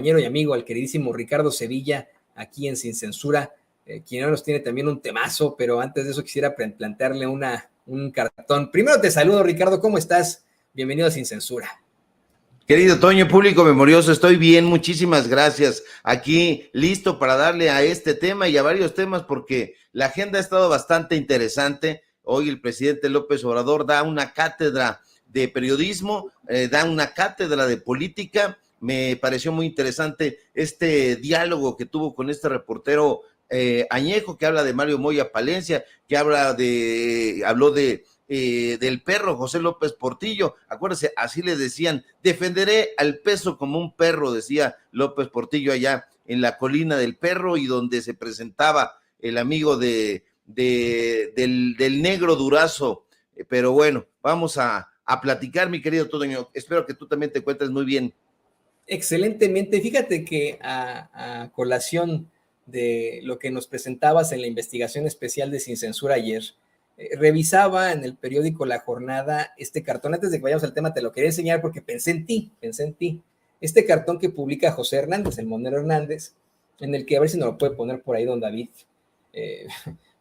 compañero y amigo, al queridísimo Ricardo Sevilla, aquí en Sin Censura, quien ahora nos tiene también un temazo, pero antes de eso quisiera plantearle un cartón. Primero te saludo, Ricardo, ¿cómo estás? Bienvenido a Sin Censura. Querido Toño, público memorioso, estoy bien, muchísimas gracias. Aquí listo para darle a este tema y a varios temas porque la agenda ha estado bastante interesante. Hoy el presidente López Obrador da una cátedra de periodismo, da una cátedra de política. Me pareció muy interesante este diálogo que tuvo con este reportero añejo que habla de Mario Moya Palencia, que habló del perro José López Portillo. Acuérdense, así le decían, defenderé al peso como un perro, decía López Portillo allá en la colina del perro, y donde se presentaba el amigo del negro Durazo. Pero bueno, vamos a platicar, mi querido Toño. Espero que tú también te encuentres muy bien. Excelentemente. Fíjate que a colación de lo que nos presentabas en la investigación especial de Sin Censura ayer, revisaba en el periódico La Jornada este cartón. Antes de que vayamos al tema, te lo quería enseñar porque pensé en ti. Este cartón que publica José Hernández, el monero Hernández, en el que, a ver si nos lo puede poner por ahí don David,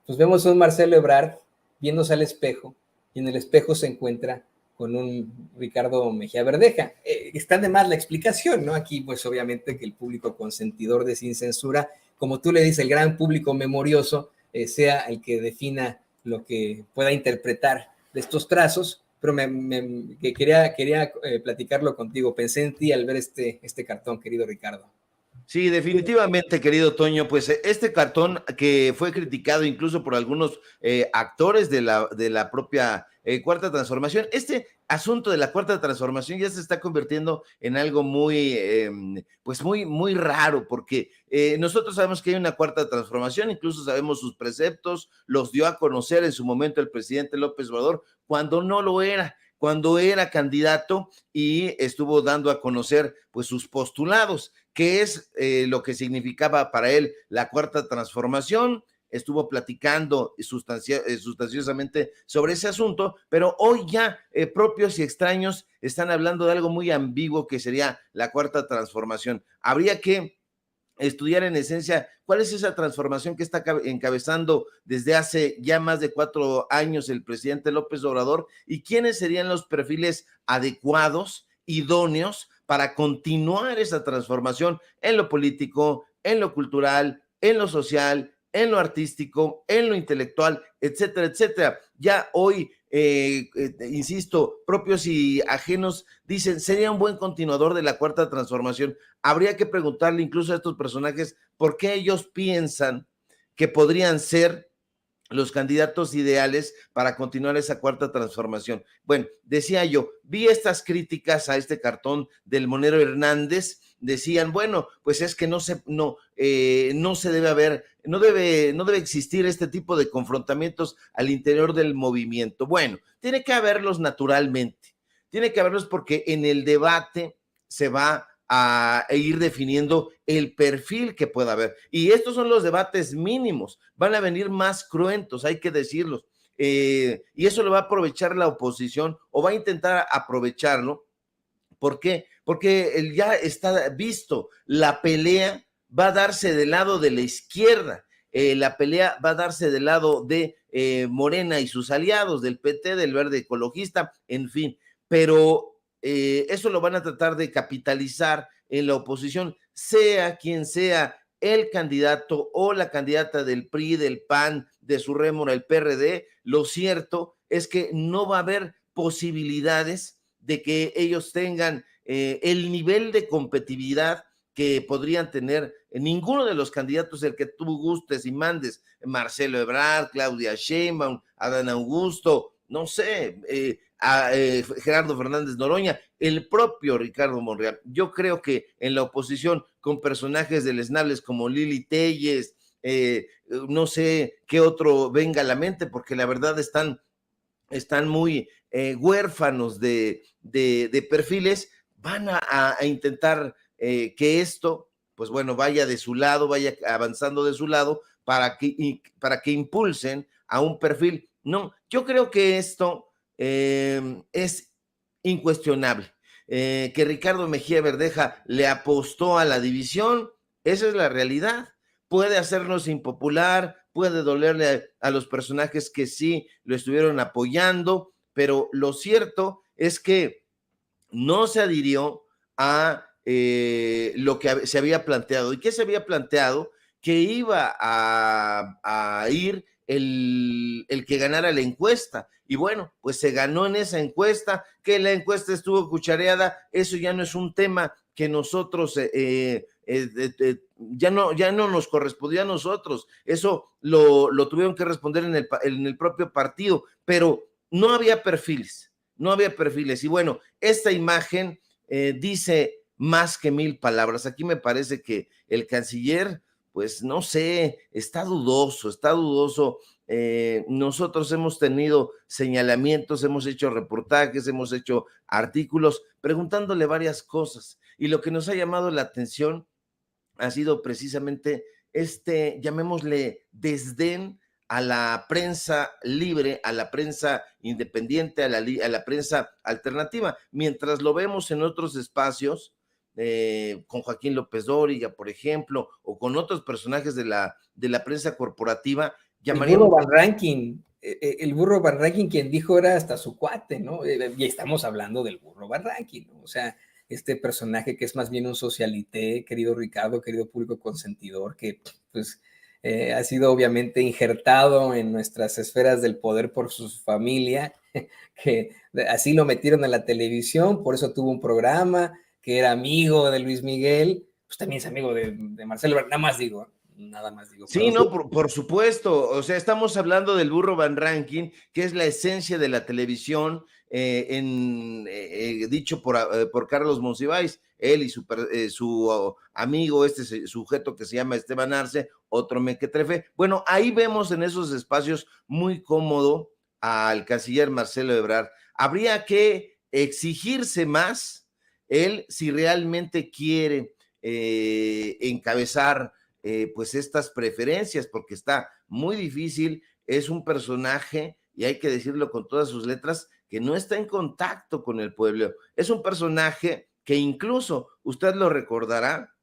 pues vemos a un Marcelo Ebrard viéndose al espejo, y en el espejo se encuentra con un Ricardo Mejía Verdeja. Está de más la explicación, ¿no? Aquí, pues obviamente que el público consentidor de Sin Censura, como tú le dices, el gran público memorioso, sea el que defina lo que pueda interpretar de estos trazos, pero que quería platicarlo contigo. Pensé en ti al ver este cartón, querido Ricardo. Sí, definitivamente, querido Toño, pues este cartón que fue criticado incluso por algunos actores de la propia Cuarta Transformación, este asunto de la Cuarta Transformación ya se está convirtiendo en algo pues muy raro, porque nosotros sabemos que hay una Cuarta Transformación, incluso sabemos sus preceptos, los dio a conocer en su momento el presidente López Obrador, cuando no lo era, cuando era candidato, y estuvo dando a conocer pues sus postulados, qué es lo que significaba para él la Cuarta Transformación. Estuvo platicando sustanciosamente sobre ese asunto, pero hoy ya propios y extraños están hablando de algo muy ambiguo que sería la Cuarta Transformación. Habría que estudiar en esencia cuál es esa transformación que está encabezando desde hace ya más de 4 años el presidente López Obrador, y quiénes serían los perfiles adecuados, idóneos, para continuar esa transformación en lo político, en lo cultural, en lo social, en lo artístico, en lo intelectual, etcétera, etcétera. Ya hoy, insisto, propios y ajenos dicen, sería un buen continuador de la Cuarta Transformación. Habría que preguntarle incluso a estos personajes por qué ellos piensan que podrían ser los candidatos ideales para continuar esa Cuarta Transformación. Bueno, decía yo, vi estas críticas a este cartón del monero Hernández. Decían, bueno, pues es que no se debe haber, no debe existir este tipo de confrontamientos al interior del movimiento. Bueno, tiene que haberlos naturalmente, tiene que haberlos porque en el debate se va a ir definiendo el perfil que pueda haber. Y estos son los debates mínimos, van a venir más cruentos, hay que decirlos. Y eso lo va a aprovechar la oposición, o va a intentar aprovecharlo. ¿Por qué? Porque ya está visto, la pelea va a darse del lado de la izquierda, la pelea va a darse del lado de Morena y sus aliados, del PT, del Verde Ecologista, en fin, pero eso lo van a tratar de capitalizar en la oposición, sea quien sea el candidato o la candidata del PRI, del PAN, de su rémora, el PRD. Lo cierto es que no va a haber posibilidades de que ellos tengan el nivel de competitividad que podrían tener ninguno de los candidatos, el que tú gustes y mandes, Marcelo Ebrard, Claudia Sheinbaum, Adán Augusto, no sé, Gerardo Fernández Noroña, el propio Ricardo Monreal. Yo creo que en la oposición, con personajes deleznables como Lili Telles, no sé qué otro venga a la mente, porque la verdad están muy huérfanos de perfiles. Van a intentar que esto, pues bueno, vaya de su lado, vaya avanzando de su lado, para que impulsen a un perfil. No, yo creo que esto es incuestionable. que Ricardo Mejía Verdeja le apostó a la división. Esa es la realidad. Puede hacernos impopular, puede dolerle a los personajes que sí lo estuvieron apoyando, pero lo cierto es que no se adhirió a lo que se había planteado. ¿Y qué se había planteado? Que iba a ir el que ganara la encuesta. Y bueno, pues se ganó en esa encuesta, que la encuesta estuvo cuchareada. Eso ya no es un tema que nosotros ya no nos correspondió a nosotros. Eso lo tuvieron que responder en el propio partido, pero no había perfiles. No había perfiles. Y bueno, esta imagen dice más que 1000 palabras. Aquí me parece que el canciller, pues no sé, está dudoso. Nosotros hemos tenido señalamientos, hemos hecho reportajes, hemos hecho artículos preguntándole varias cosas. Y lo que nos ha llamado la atención ha sido precisamente llamémosle, desdén a la prensa libre, a la prensa independiente, a la prensa alternativa. Mientras lo vemos en otros espacios, con Joaquín López Dóriga, por ejemplo, o con otros personajes de la prensa corporativa, llamaríamos... El burro Van Rankin, el burro Van Rankin, quien dijo era hasta su cuate, ¿no? Y estamos hablando del burro Van Rankin, ¿no? O sea, este personaje que es más bien un socialité, querido Ricardo, querido público consentidor, que pues ha sido obviamente injertado en nuestras esferas del poder por su familia, que así lo metieron a la televisión, por eso tuvo un programa, que era amigo de Luis Miguel, pues también es amigo de Marcelo, nada más digo. Sí, no, por supuesto. O sea, estamos hablando del burro Van Rankin, que es la esencia de la televisión, dicho por Carlos Monsiváis, él y su amigo, este sujeto que se llama Esteban Arce, otro mequetrefe. Bueno, ahí vemos en esos espacios muy cómodo al canciller Marcelo Ebrard. Habría que exigirse más él si realmente quiere encabezar pues estas preferencias, porque está muy difícil. Es un personaje, y hay que decirlo con todas sus letras, que no está en contacto con el pueblo. Es un personaje que incluso, usted lo recordará,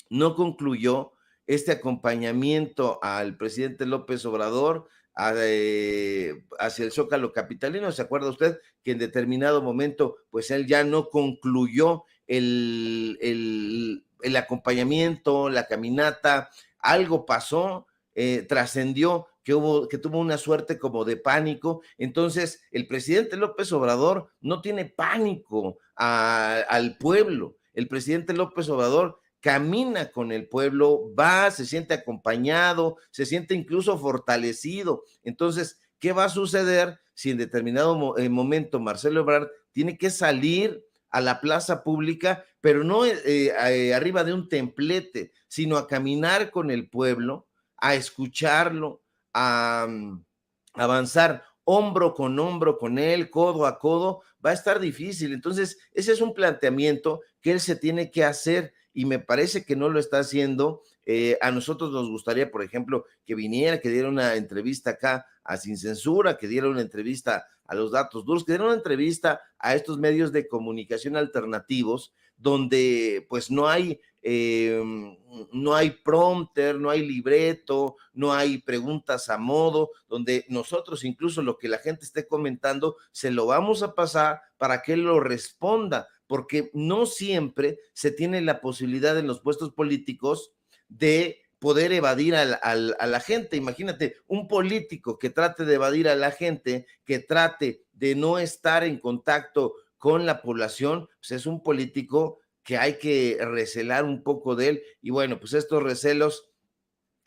no concluyó este acompañamiento al presidente López Obrador hacia el Zócalo capitalino. ¿Se acuerda usted que en determinado momento, pues él ya no concluyó el acompañamiento, la caminata? Algo pasó, trascendió que tuvo una suerte como de pánico? Entonces, el presidente López Obrador no tiene pánico al pueblo. El presidente López Obrador camina con el pueblo, va, se siente acompañado, se siente incluso fortalecido. Entonces, ¿qué va a suceder si en determinado momento Marcelo Ebrard tiene que salir a la plaza pública, pero no arriba de un templete, sino a caminar con el pueblo, a escucharlo, a avanzar hombro con él, codo a codo? Va a estar difícil. Entonces, ese es un planteamiento que él se tiene que hacer, y me parece que no lo está haciendo. A nosotros nos gustaría, por ejemplo, que viniera, que diera una entrevista acá a Sin Censura, que diera una entrevista a Los Datos Duros, que diera una entrevista a estos medios de comunicación alternativos, donde pues no hay prompter, no hay libreto, no hay preguntas a modo, donde nosotros incluso lo que la gente esté comentando se lo vamos a pasar para que él lo responda, porque no siempre se tiene la posibilidad en los puestos políticos de poder evadir a la gente. Imagínate, un político que trate de evadir a la gente, que trate de no estar en contacto con la población, pues es un político que hay que recelar un poco de él. Y bueno, pues estos recelos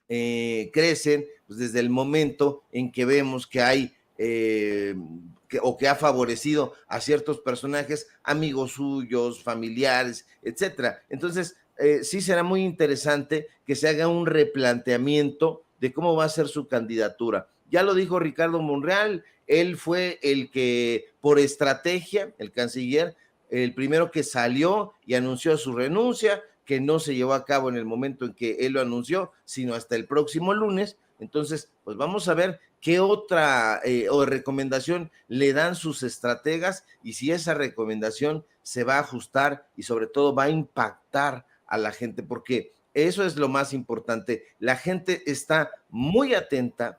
crecen pues desde el momento en que vemos que hay que ha favorecido a ciertos personajes, amigos suyos, familiares, etcétera. Entonces, sí será muy interesante que se haga un replanteamiento de cómo va a ser su candidatura. Ya lo dijo Ricardo Monreal, él fue el que, por estrategia, el canciller, el primero que salió y anunció su renuncia, que no se llevó a cabo en el momento en que él lo anunció, sino hasta el próximo lunes, Entonces, pues vamos a ver qué otra o recomendación le dan sus estrategas y si esa recomendación se va a ajustar y sobre todo va a impactar a la gente, porque eso es lo más importante. La gente está muy atenta,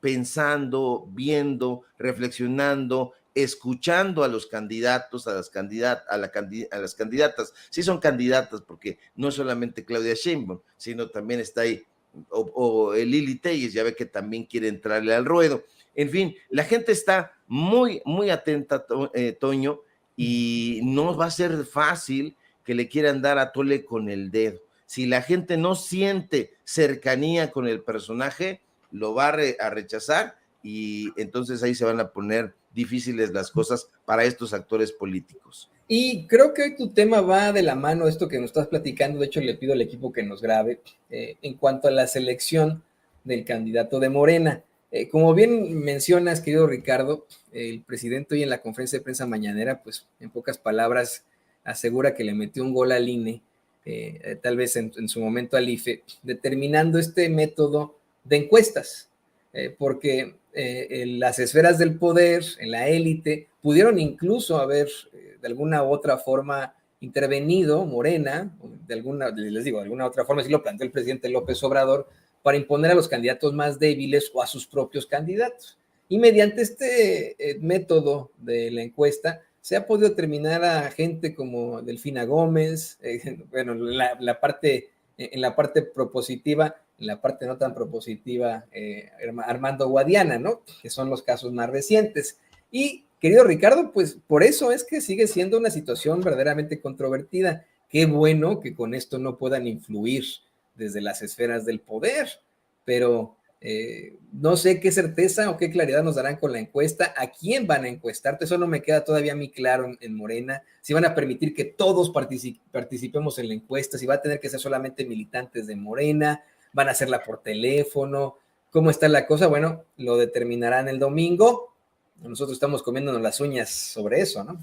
pensando, viendo, reflexionando, escuchando a los candidatos, a las candidatas. Sí son candidatas porque no es solamente Claudia Sheinbaum, sino también está ahí o Lili Telles, ya ve que también quiere entrarle al ruedo. En fin, la gente está muy, muy atenta, Toño, y no va a ser fácil que le quieran dar a tole con el dedo. Si la gente no siente cercanía con el personaje, lo va a rechazar y entonces ahí se van a poner difíciles las cosas para estos actores políticos. Y creo que hoy tu tema va de la mano esto que nos estás platicando. De hecho, le pido al equipo que nos grabe en cuanto a la selección del candidato de Morena. Como bien mencionas, querido Ricardo, el presidente hoy en la conferencia de prensa mañanera, pues en pocas palabras, asegura que le metió un gol al INE, tal vez en su momento al IFE, determinando este método de encuestas, porque en las esferas del poder, en la élite, pudieron incluso haber de alguna u otra forma intervenido Morena, de alguna, les digo, de alguna otra forma, así lo planteó el presidente López Obrador, para imponer a los candidatos más débiles o a sus propios candidatos. Y mediante este método de la encuesta, se ha podido determinar a gente como Delfina Gómez, bueno, en la parte propositiva, en la parte no tan propositiva, Armando Guadiana, ¿no? Que son los casos más recientes. Y, querido Ricardo, pues por eso es que sigue siendo una situación verdaderamente controvertida. Qué bueno que con esto no puedan influir desde las esferas del poder, pero no sé qué certeza o qué claridad nos darán con la encuesta, a quién van a encuestar, eso no me queda todavía muy claro en Morena, si van a permitir que todos participemos en la encuesta, si va a tener que ser solamente militantes de Morena, van a hacerla por teléfono, cómo está la cosa, bueno, lo determinarán el domingo, nosotros estamos comiéndonos las uñas sobre eso, ¿no?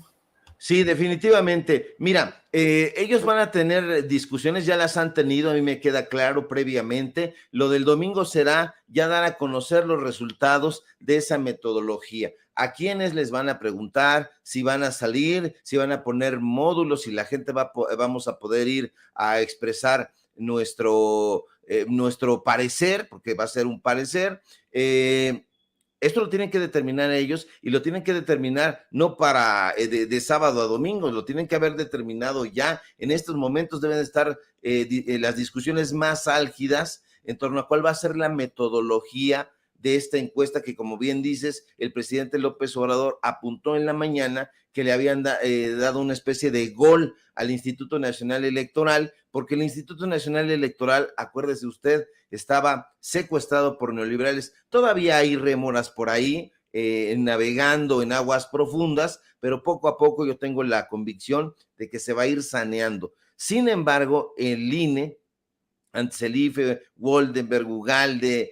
Sí, definitivamente. Mira, ellos van a tener discusiones, ya las han tenido, a mí me queda claro previamente. Lo del domingo será ya dar a conocer los resultados de esa metodología. A quiénes les van a preguntar, si van a salir, si van a poner módulos, si la gente vamos a poder ir a expresar nuestro parecer, porque va a ser un parecer. Esto lo tienen que determinar ellos y lo tienen que determinar no para de sábado a domingo, lo tienen que haber determinado ya. En estos momentos deben estar las discusiones más álgidas en torno a cuál va a ser la metodología de esta encuesta que, como bien dices, el presidente López Obrador apuntó en la mañana que le habían dado una especie de gol al Instituto Nacional Electoral, porque el Instituto Nacional Electoral, acuérdese usted, estaba secuestrado por neoliberales. Todavía hay rémoras por ahí, navegando en aguas profundas, pero poco a poco yo tengo la convicción de que se va a ir saneando. Sin embargo, el INE, antes el IFE, Woldenberg, Ugalde,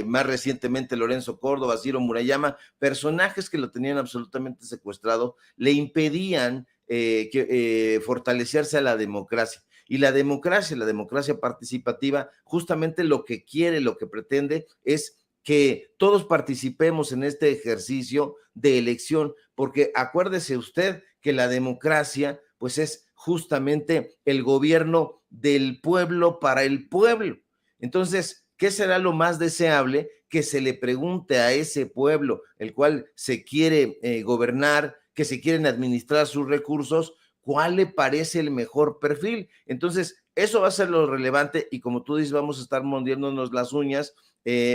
más recientemente Lorenzo Córdoba, Ciro Murayama, personajes que lo tenían absolutamente secuestrado, le impedían fortalecerse a la democracia. Y la democracia participativa, justamente lo que quiere, lo que pretende es que todos participemos en este ejercicio de elección, porque acuérdese usted que la democracia, pues es justamente el gobierno del pueblo para el pueblo. Entonces, ¿qué será lo más deseable? Que se le pregunte a ese pueblo, el cual se quiere gobernar, que se quieren administrar sus recursos, ¿cuál le parece el mejor perfil? Entonces, eso va a ser lo relevante y como tú dices, vamos a estar mordiéndonos las uñas.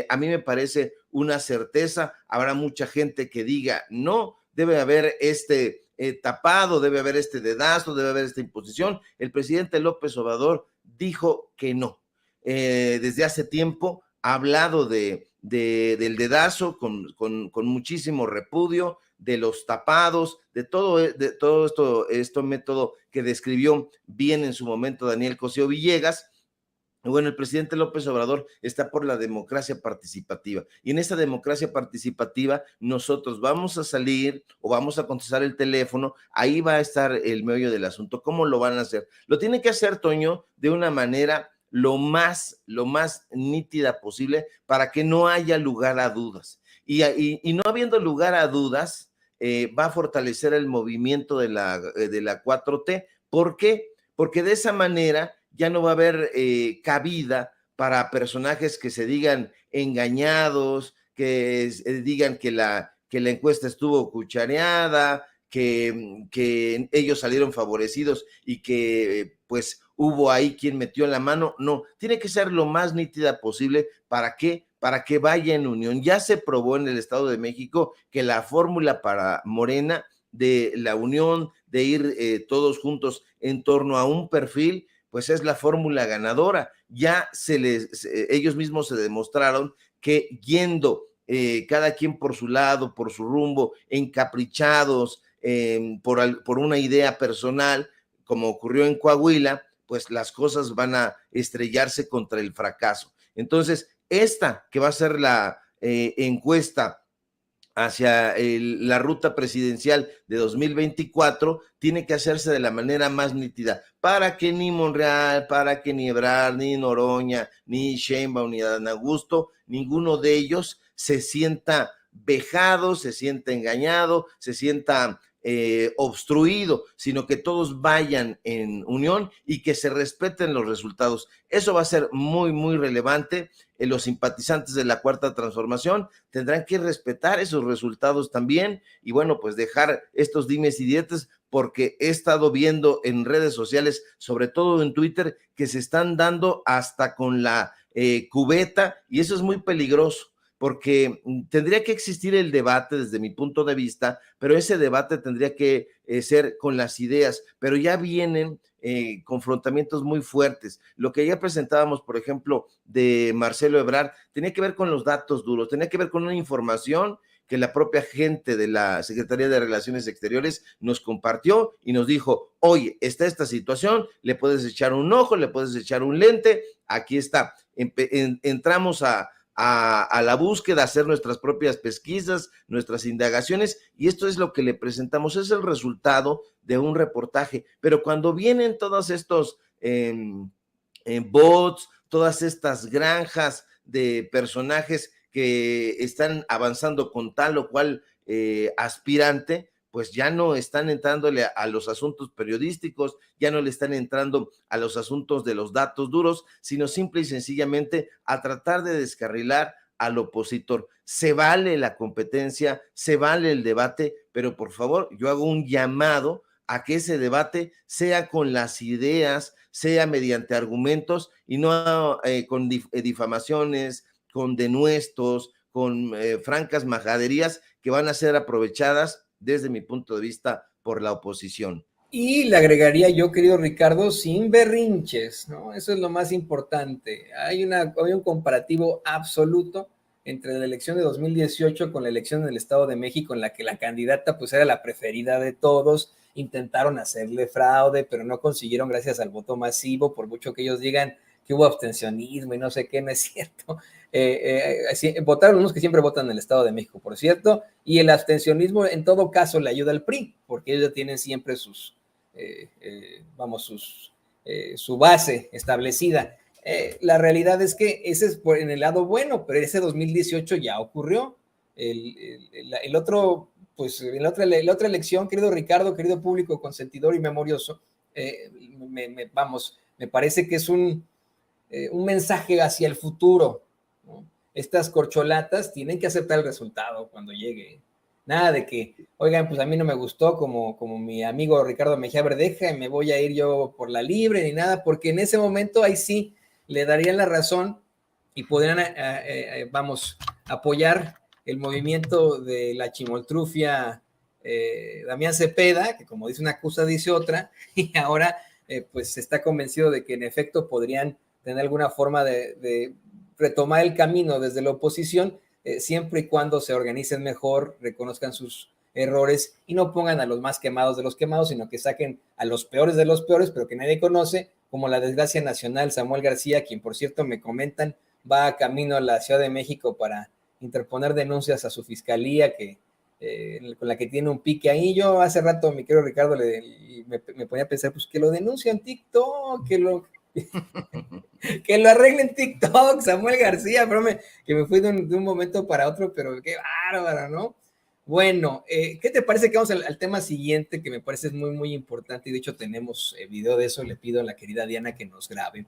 A mí me parece una certeza. Habrá mucha gente que diga, no, debe haber tapado, debe haber este dedazo, debe haber esta imposición. El presidente López Obrador dijo que no. Desde hace tiempo ha hablado del dedazo con muchísimo repudio, de los tapados, de todo esto método que describió bien en su momento Daniel Cosío Villegas. Bueno, el presidente López Obrador está por la democracia participativa y en esta democracia participativa nosotros vamos a salir o vamos a contestar el teléfono, ahí va a estar el meollo del asunto. ¿Cómo lo van a hacer? Lo tienen que hacer, Toño, de una manera lo más nítida posible para que no haya lugar a dudas. Y no habiendo lugar a dudas, va a fortalecer el movimiento de la 4T. ¿Por qué? Porque de esa manera ya no va a haber cabida para personajes que se digan engañados, que digan que la encuesta estuvo cuchareada, que ellos salieron favorecidos y que pues hubo ahí quien metió la mano. No, tiene que ser lo más nítida posible. ¿Para qué? Para que vaya en unión. Ya se probó en el Estado de México que la fórmula para Morena de la unión, de ir todos juntos en torno a un perfil, pues es la fórmula ganadora. Ya ellos mismos se demostraron que yendo cada quien por su lado, por su rumbo, encaprichados por una idea personal, como ocurrió en Coahuila, pues las cosas van a estrellarse contra el fracaso. Entonces, esta que va a ser la encuesta hacia la ruta presidencial de 2024 tiene que hacerse de la manera más nítida, para que ni Monreal, para que ni Ebrard, ni Noroña, ni Sheinbaum, ni Adán Augusto, ninguno de ellos se sienta vejado, se sienta engañado, se sienta obstruido, sino que todos vayan en unión y que se respeten los resultados. Eso va a ser muy relevante. Los simpatizantes de la Cuarta Transformación tendrán que respetar esos resultados también y bueno, pues dejar estos dimes y diretes, porque he estado viendo en redes sociales, sobre todo en Twitter, que se están dando hasta con la cubeta, y eso es muy peligroso, porque tendría que existir el debate desde mi punto de vista, pero ese debate tendría que ser con las ideas, pero ya vienen confrontamientos muy fuertes. Lo que ya presentábamos, por ejemplo, de Marcelo Ebrard, tenía que ver con los datos duros, tenía que ver con una información que la propia gente de la Secretaría de Relaciones Exteriores nos compartió y nos dijo: oye, está esta situación, le puedes echar un ojo, le puedes echar un lente, aquí está. Entramos a la búsqueda, hacer nuestras propias pesquisas, nuestras indagaciones, y esto es lo que le presentamos, es el resultado de un reportaje. Pero cuando vienen todos estos bots, todas estas granjas de personajes que están avanzando con tal o cual aspirante, pues ya no están entrándole a los asuntos periodísticos, ya no le están entrando a los asuntos de los datos duros, sino simple y sencillamente a tratar de descarrilar al opositor. Se vale la competencia, se vale el debate, pero por favor, yo hago un llamado a que ese debate sea con las ideas, sea mediante argumentos y no con difamaciones, con denuestos, con francas majaderías que van a ser aprovechadas desde mi punto de vista por la oposición. Y le agregaría yo, querido Ricardo, sin berrinches, ¿no? Eso es lo más importante. Hay un comparativo absoluto entre la elección de 2018 con la elección en el Estado de México, en la que la candidata pues era la preferida de todos. Intentaron hacerle fraude, pero no consiguieron gracias al voto masivo, por mucho que ellos digan que hubo abstencionismo y no sé qué, no es cierto. Votaron unos que siempre votan en el Estado de México, por cierto, y el abstencionismo en todo caso le ayuda al PRI, porque ellos ya tienen siempre su base establecida. La realidad es que ese es en el lado bueno, pero ese 2018 ya ocurrió. El otro, pues la otra elección, querido Ricardo, querido público consentidor y memorioso, me parece que es un mensaje hacia el futuro, ¿no? Estas corcholatas tienen que aceptar el resultado cuando llegue. Nada de que, oigan, pues a mí no me gustó como mi amigo Ricardo Mejía Verdeja y me voy a ir yo por la libre, ni nada, porque en ese momento ahí sí le darían la razón y podrían, apoyar el movimiento de la chimoltrufia Damián Cepeda, que como dice una cosa, dice otra, y ahora pues está convencido de que en efecto podrían tener alguna forma de retomar el camino desde la oposición, siempre y cuando se organicen mejor, reconozcan sus errores y no pongan a los más quemados de los quemados, sino que saquen a los peores de los peores, pero que nadie conoce, como la desgracia nacional Samuel García, quien por cierto me comentan va camino a la Ciudad de México para interponer denuncias a su fiscalía, con la que tiene un pique ahí. Yo hace rato, mi querido Ricardo, me ponía a pensar, pues que lo denuncian TikTok, Que lo arregle en TikTok, Samuel García, que me fui de un momento para otro, pero qué bárbaro, ¿no? Bueno, ¿qué te parece que vamos al tema siguiente, que me parece muy, muy importante, y de hecho tenemos video de eso, le pido a la querida Diana que nos grabe,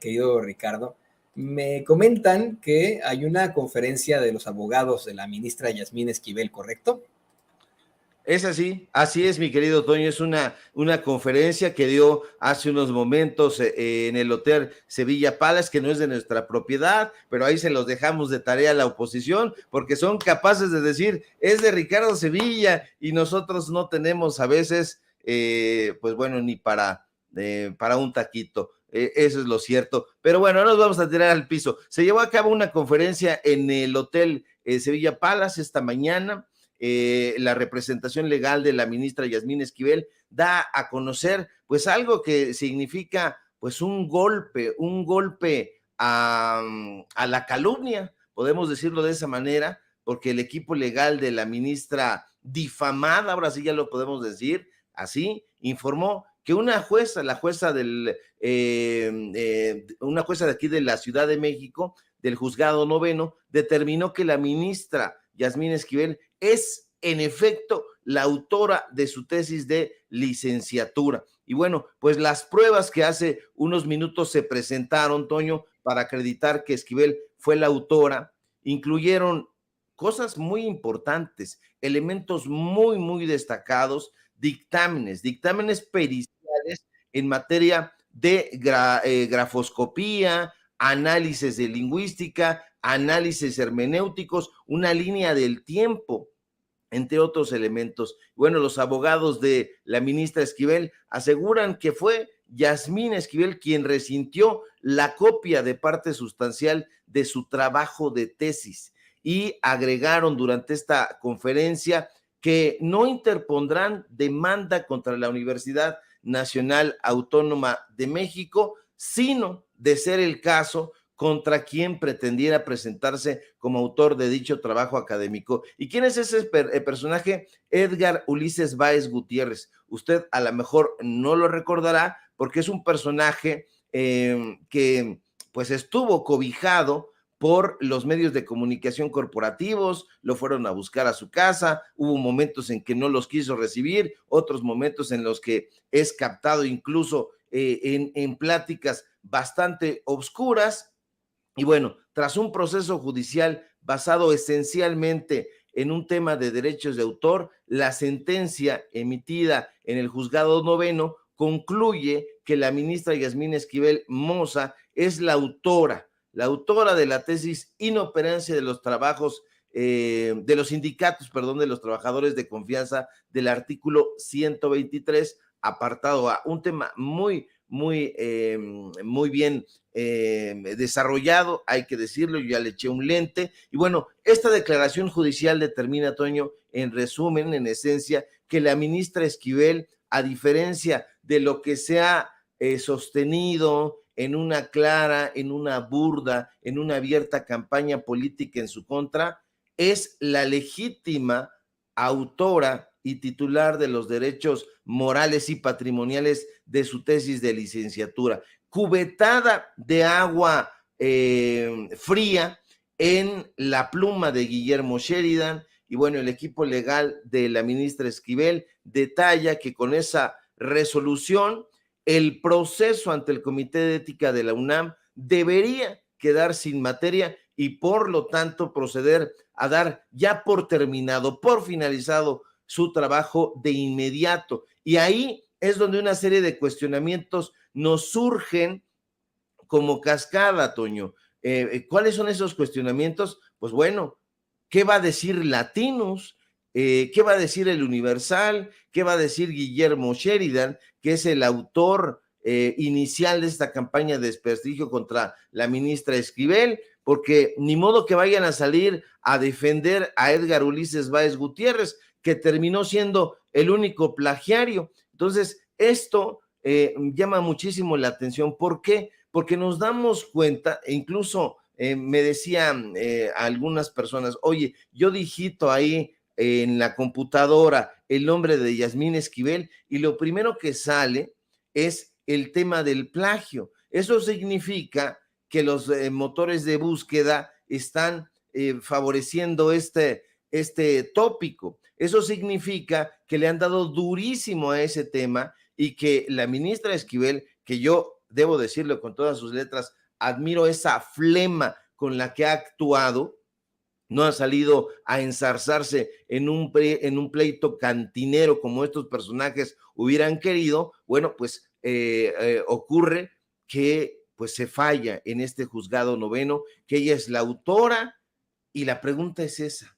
querido Ricardo. Me comentan que hay una conferencia de los abogados de la ministra Yasmín Esquivel, ¿correcto? Es así es, mi querido Toño, es una conferencia que dio hace unos momentos en el Hotel Sevilla Palace, que no es de nuestra propiedad, pero ahí se los dejamos de tarea a la oposición, porque son capaces de decir, es de Ricardo Sevilla, y nosotros no tenemos a veces, pues bueno, ni para un taquito. Eso es lo cierto, pero bueno, no nos vamos a tirar al piso. Se llevó a cabo una conferencia en el Hotel Sevilla Palace esta mañana. La representación legal de la ministra Yasmín Esquivel da a conocer pues algo que significa pues un golpe a la calumnia, podemos decirlo de esa manera, porque el equipo legal de la ministra difamada, ahora sí ya lo podemos decir así, informó que una jueza, una jueza de aquí de la Ciudad de México, del juzgado noveno, determinó que la ministra Yasmín Esquivel es en efecto la autora de su tesis de licenciatura. Y bueno, pues las pruebas que hace unos minutos se presentaron, Toño, para acreditar que Esquivel fue la autora, incluyeron cosas muy importantes, elementos muy, muy destacados, dictámenes periciales en materia de grafoscopía, análisis de lingüística, análisis hermenéuticos, una línea del tiempo, entre otros elementos. Bueno, los abogados de la ministra Esquivel aseguran que fue Yasmín Esquivel quien resintió la copia de parte sustancial de su trabajo de tesis, y agregaron durante esta conferencia que no interpondrán demanda contra la Universidad Nacional Autónoma de México, sino, de ser el caso, contra quien pretendiera presentarse como autor de dicho trabajo académico. ¿Y quién es ese personaje? Edgar Ulises Báez Gutiérrez. Usted a lo mejor no lo recordará porque es un personaje que pues estuvo cobijado por los medios de comunicación corporativos, lo fueron a buscar a su casa, hubo momentos en que no los quiso recibir, otros momentos en los que es captado incluso en pláticas bastante obscuras. Y bueno, tras un proceso judicial basado esencialmente en un tema de derechos de autor, la sentencia emitida en el juzgado noveno concluye que la ministra Yasmín Esquivel Moza es la autora de la tesis Inoperancia de los trabajos, de los sindicatos, perdón, de los trabajadores de confianza del artículo 123, apartado A, un tema muy bien desarrollado, hay que decirlo, yo ya le eché un lente. Y bueno, esta declaración judicial determina, Toño, en resumen, en esencia, que la ministra Esquivel, a diferencia de lo que se ha sostenido en una clara, en una burda, en una abierta campaña política en su contra, es la legítima autora y titular de los derechos morales y patrimoniales de su tesis de licenciatura. Cubetada de agua fría en la pluma de Guillermo Sheridan. Y bueno, el equipo legal de la ministra Esquivel detalla que con esa resolución el proceso ante el Comité de Ética de la UNAM debería quedar sin materia y por lo tanto proceder a dar ya por terminado, por finalizado su trabajo de inmediato. Y ahí es donde una serie de cuestionamientos nos surgen como cascada, Toño. ¿Cuáles son esos cuestionamientos? Pues bueno, ¿qué va a decir Latinus? ¿Qué va a decir el Universal? ¿Qué va a decir Guillermo Sheridan, que es el autor inicial de esta campaña de desprestigio contra la ministra Esquivel? Porque ni modo que vayan a salir a defender a Edgar Ulises Báez Gutiérrez, que terminó siendo el único plagiario. Entonces, esto llama muchísimo la atención. ¿Por qué? Porque nos damos cuenta, e incluso me decían algunas personas, oye, yo digito ahí en la computadora el nombre de Yasmín Esquivel y lo primero que sale es el tema del plagio. Eso significa que los motores de búsqueda están favoreciendo este tópico. Eso significa que le han dado durísimo a ese tema y que la ministra Esquivel, que yo debo decirlo con todas sus letras, admiro esa flema con la que ha actuado, no ha salido a enzarzarse en un pleito cantinero como estos personajes hubieran querido. Bueno, pues ocurre que pues se falla en este juzgado noveno, que ella es la autora, y la pregunta es esa.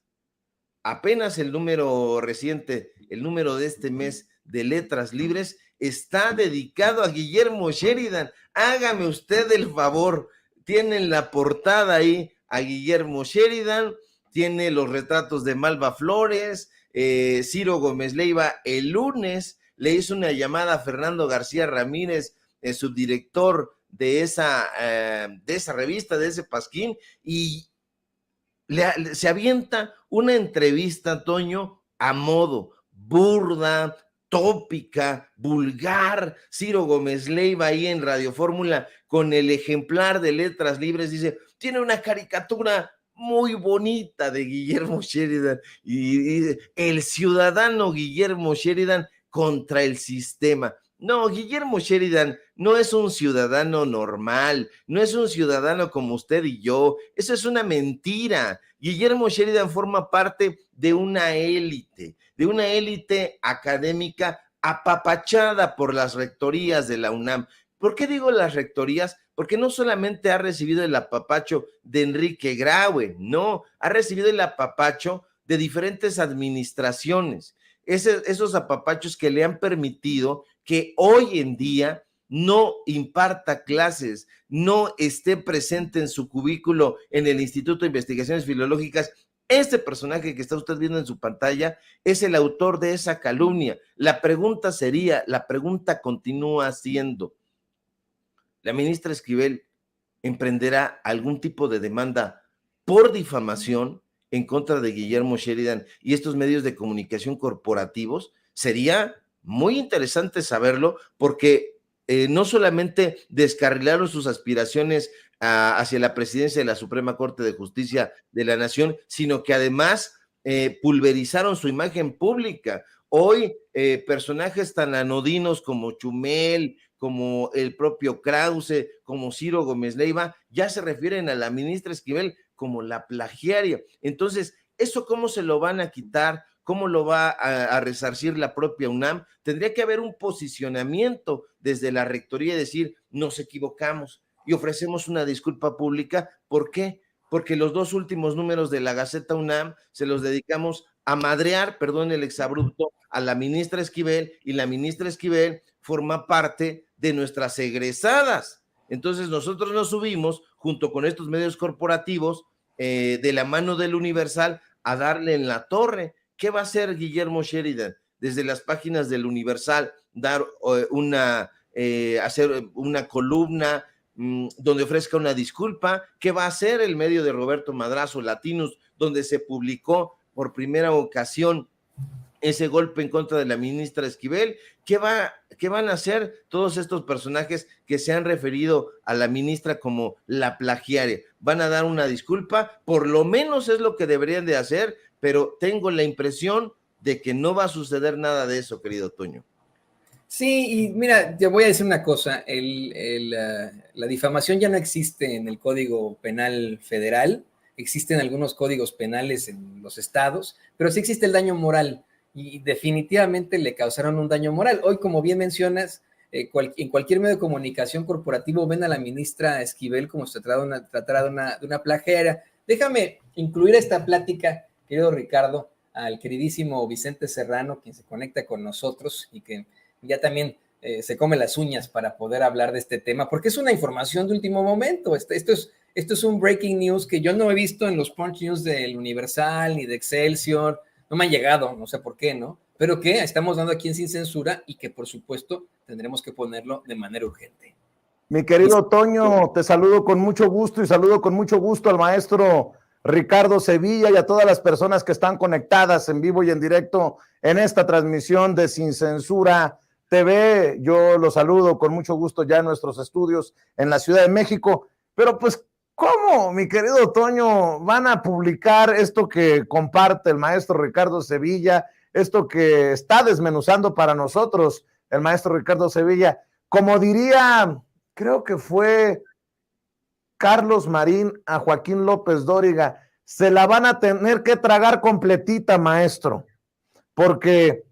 Apenas el número reciente, el número de este mes de Letras Libres, está dedicado a Guillermo Sheridan. Hágame usted el favor, tienen la portada ahí a Guillermo Sheridan, tiene los retratos de Malva Flores, Ciro Gómez Leiva el lunes le hizo una llamada a Fernando García Ramírez, subdirector de esa revista, de ese pasquín, y se avienta una entrevista, Toño, a modo, burda, tópica, vulgar. Ciro Gómez Leiva ahí en Radio Fórmula con el ejemplar de Letras Libres dice, tiene una caricatura muy bonita de Guillermo Sheridan y el ciudadano Guillermo Sheridan contra el sistema. No, Guillermo Sheridan no es un ciudadano normal, no es un ciudadano como usted y yo, eso es una mentira. Guillermo Sheridan forma parte de una élite académica apapachada por las rectorías de la UNAM. ¿Por qué digo las rectorías? Porque no solamente ha recibido el apapacho de Enrique Graue, no, ha recibido el apapacho de diferentes administraciones, esos apapachos que le han permitido que hoy en día no imparta clases, no esté presente en su cubículo en el Instituto de Investigaciones Filológicas. Este personaje que está usted viendo en su pantalla es el autor de esa calumnia. La pregunta continúa siendo, ¿la ministra Esquivel emprenderá algún tipo de demanda por difamación en contra de Guillermo Sheridan y estos medios de comunicación corporativos? Sería muy interesante saberlo, porque no solamente descarrilaron sus aspiraciones hacia la presidencia de la Suprema Corte de Justicia de la Nación, sino que además pulverizaron su imagen pública. Hoy personajes tan anodinos como Chumel, como el propio Krause, como Ciro Gómez Leiva, ya se refieren a la ministra Esquivel como la plagiaria. Entonces, ¿eso cómo se lo van a quitar? ¿Cómo lo va a resarcir la propia UNAM? Tendría que haber un posicionamiento desde la rectoría y decir, nos equivocamos y ofrecemos una disculpa pública. ¿Por qué? Porque los 2 últimos números de la Gaceta UNAM se los dedicamos a madrear, perdón el exabrupto, a la ministra Esquivel, y la ministra Esquivel forma parte de nuestras egresadas. Entonces nosotros nos subimos junto con estos medios corporativos de la mano del Universal a darle en la torre. ¿Qué va a hacer Guillermo Sheridan? Desde las páginas del Universal, dar hacer una columna donde ofrezca una disculpa. ¿Qué va a hacer el medio de Roberto Madrazo, Latinos, donde se publicó por primera ocasión ese golpe en contra de la ministra Esquivel? ¿Qué van a hacer todos estos personajes que se han referido a la ministra como la plagiaria? ¿Van a dar una disculpa? Por lo menos es lo que deberían de hacer, pero tengo la impresión de que no va a suceder nada de eso, querido Toño. Sí, y mira, te voy a decir una cosa, la difamación ya no existe en el Código Penal Federal, existen algunos códigos penales en los estados, pero sí existe el daño moral, y definitivamente le causaron un daño moral. Hoy, como bien mencionas, en cualquier medio de comunicación corporativo ven a la ministra Esquivel como se tratara de una plagiaria. Déjame incluir a esta plática, querido Ricardo, al queridísimo Vicente Serrano, quien se conecta con nosotros y que ya también se come las uñas para poder hablar de este tema, porque es una información de último momento. Esto es un breaking news que yo no he visto en los Punch News del Universal ni de Excelsior, no me han llegado, no sé por qué, ¿no? Pero que estamos dando aquí en Sin Censura y que por supuesto tendremos que ponerlo de manera urgente. Mi querido Toño, te saludo con mucho gusto y saludo con mucho gusto al maestro Ricardo Sevilla y a todas las personas que están conectadas en vivo y en directo en esta transmisión de Sin Censura TV, yo lo saludo con mucho gusto ya en nuestros estudios en la Ciudad de México, pero pues, ¿cómo, mi querido Toño, van a publicar esto que comparte el maestro Ricardo Sevilla, esto que está desmenuzando para nosotros el maestro Ricardo Sevilla? Como diría, creo que fue Carlos Marín a Joaquín López Dóriga, se la van a tener que tragar completita, maestro, porque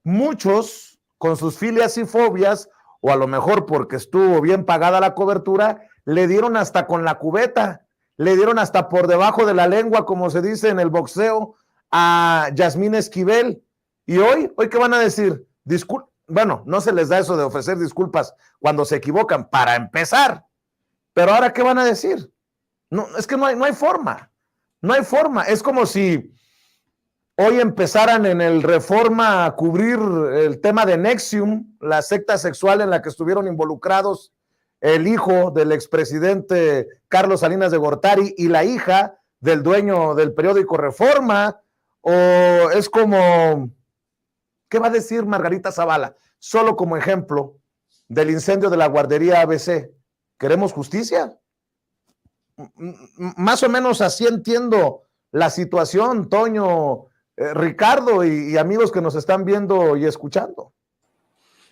muchos con sus filias y fobias, o a lo mejor porque estuvo bien pagada la cobertura, le dieron hasta con la cubeta, le dieron hasta por debajo de la lengua, como se dice en el boxeo, a Yasmín Esquivel. Y hoy ¿qué van a decir? Bueno, no se les da eso de ofrecer disculpas cuando se equivocan, para empezar. Pero ahora, ¿qué van a decir? No, es que no hay forma. No hay forma. Es como si hoy empezaran en el Reforma a cubrir el tema de Nexium, la secta sexual en la que estuvieron involucrados el hijo del expresidente Carlos Salinas de Gortari y la hija del dueño del periódico Reforma. O es como, ¿qué va a decir Margarita Zavala? Solo como ejemplo del incendio de la guardería ABC. ¿Queremos justicia? Más o menos así entiendo la situación, Toño, Ricardo y amigos que nos están viendo y escuchando.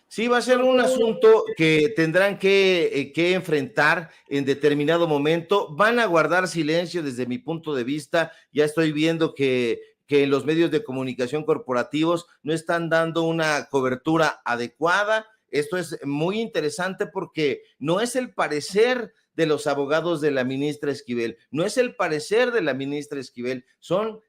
Sí, va a ser un asunto que tendrán que enfrentar en determinado momento. Van a guardar silencio desde mi punto de vista. Ya estoy viendo que en los medios de comunicación corporativos no están dando una cobertura adecuada. Esto es muy interesante porque no es el parecer de los abogados de la ministra Esquivel, no es el parecer de la ministra Esquivel,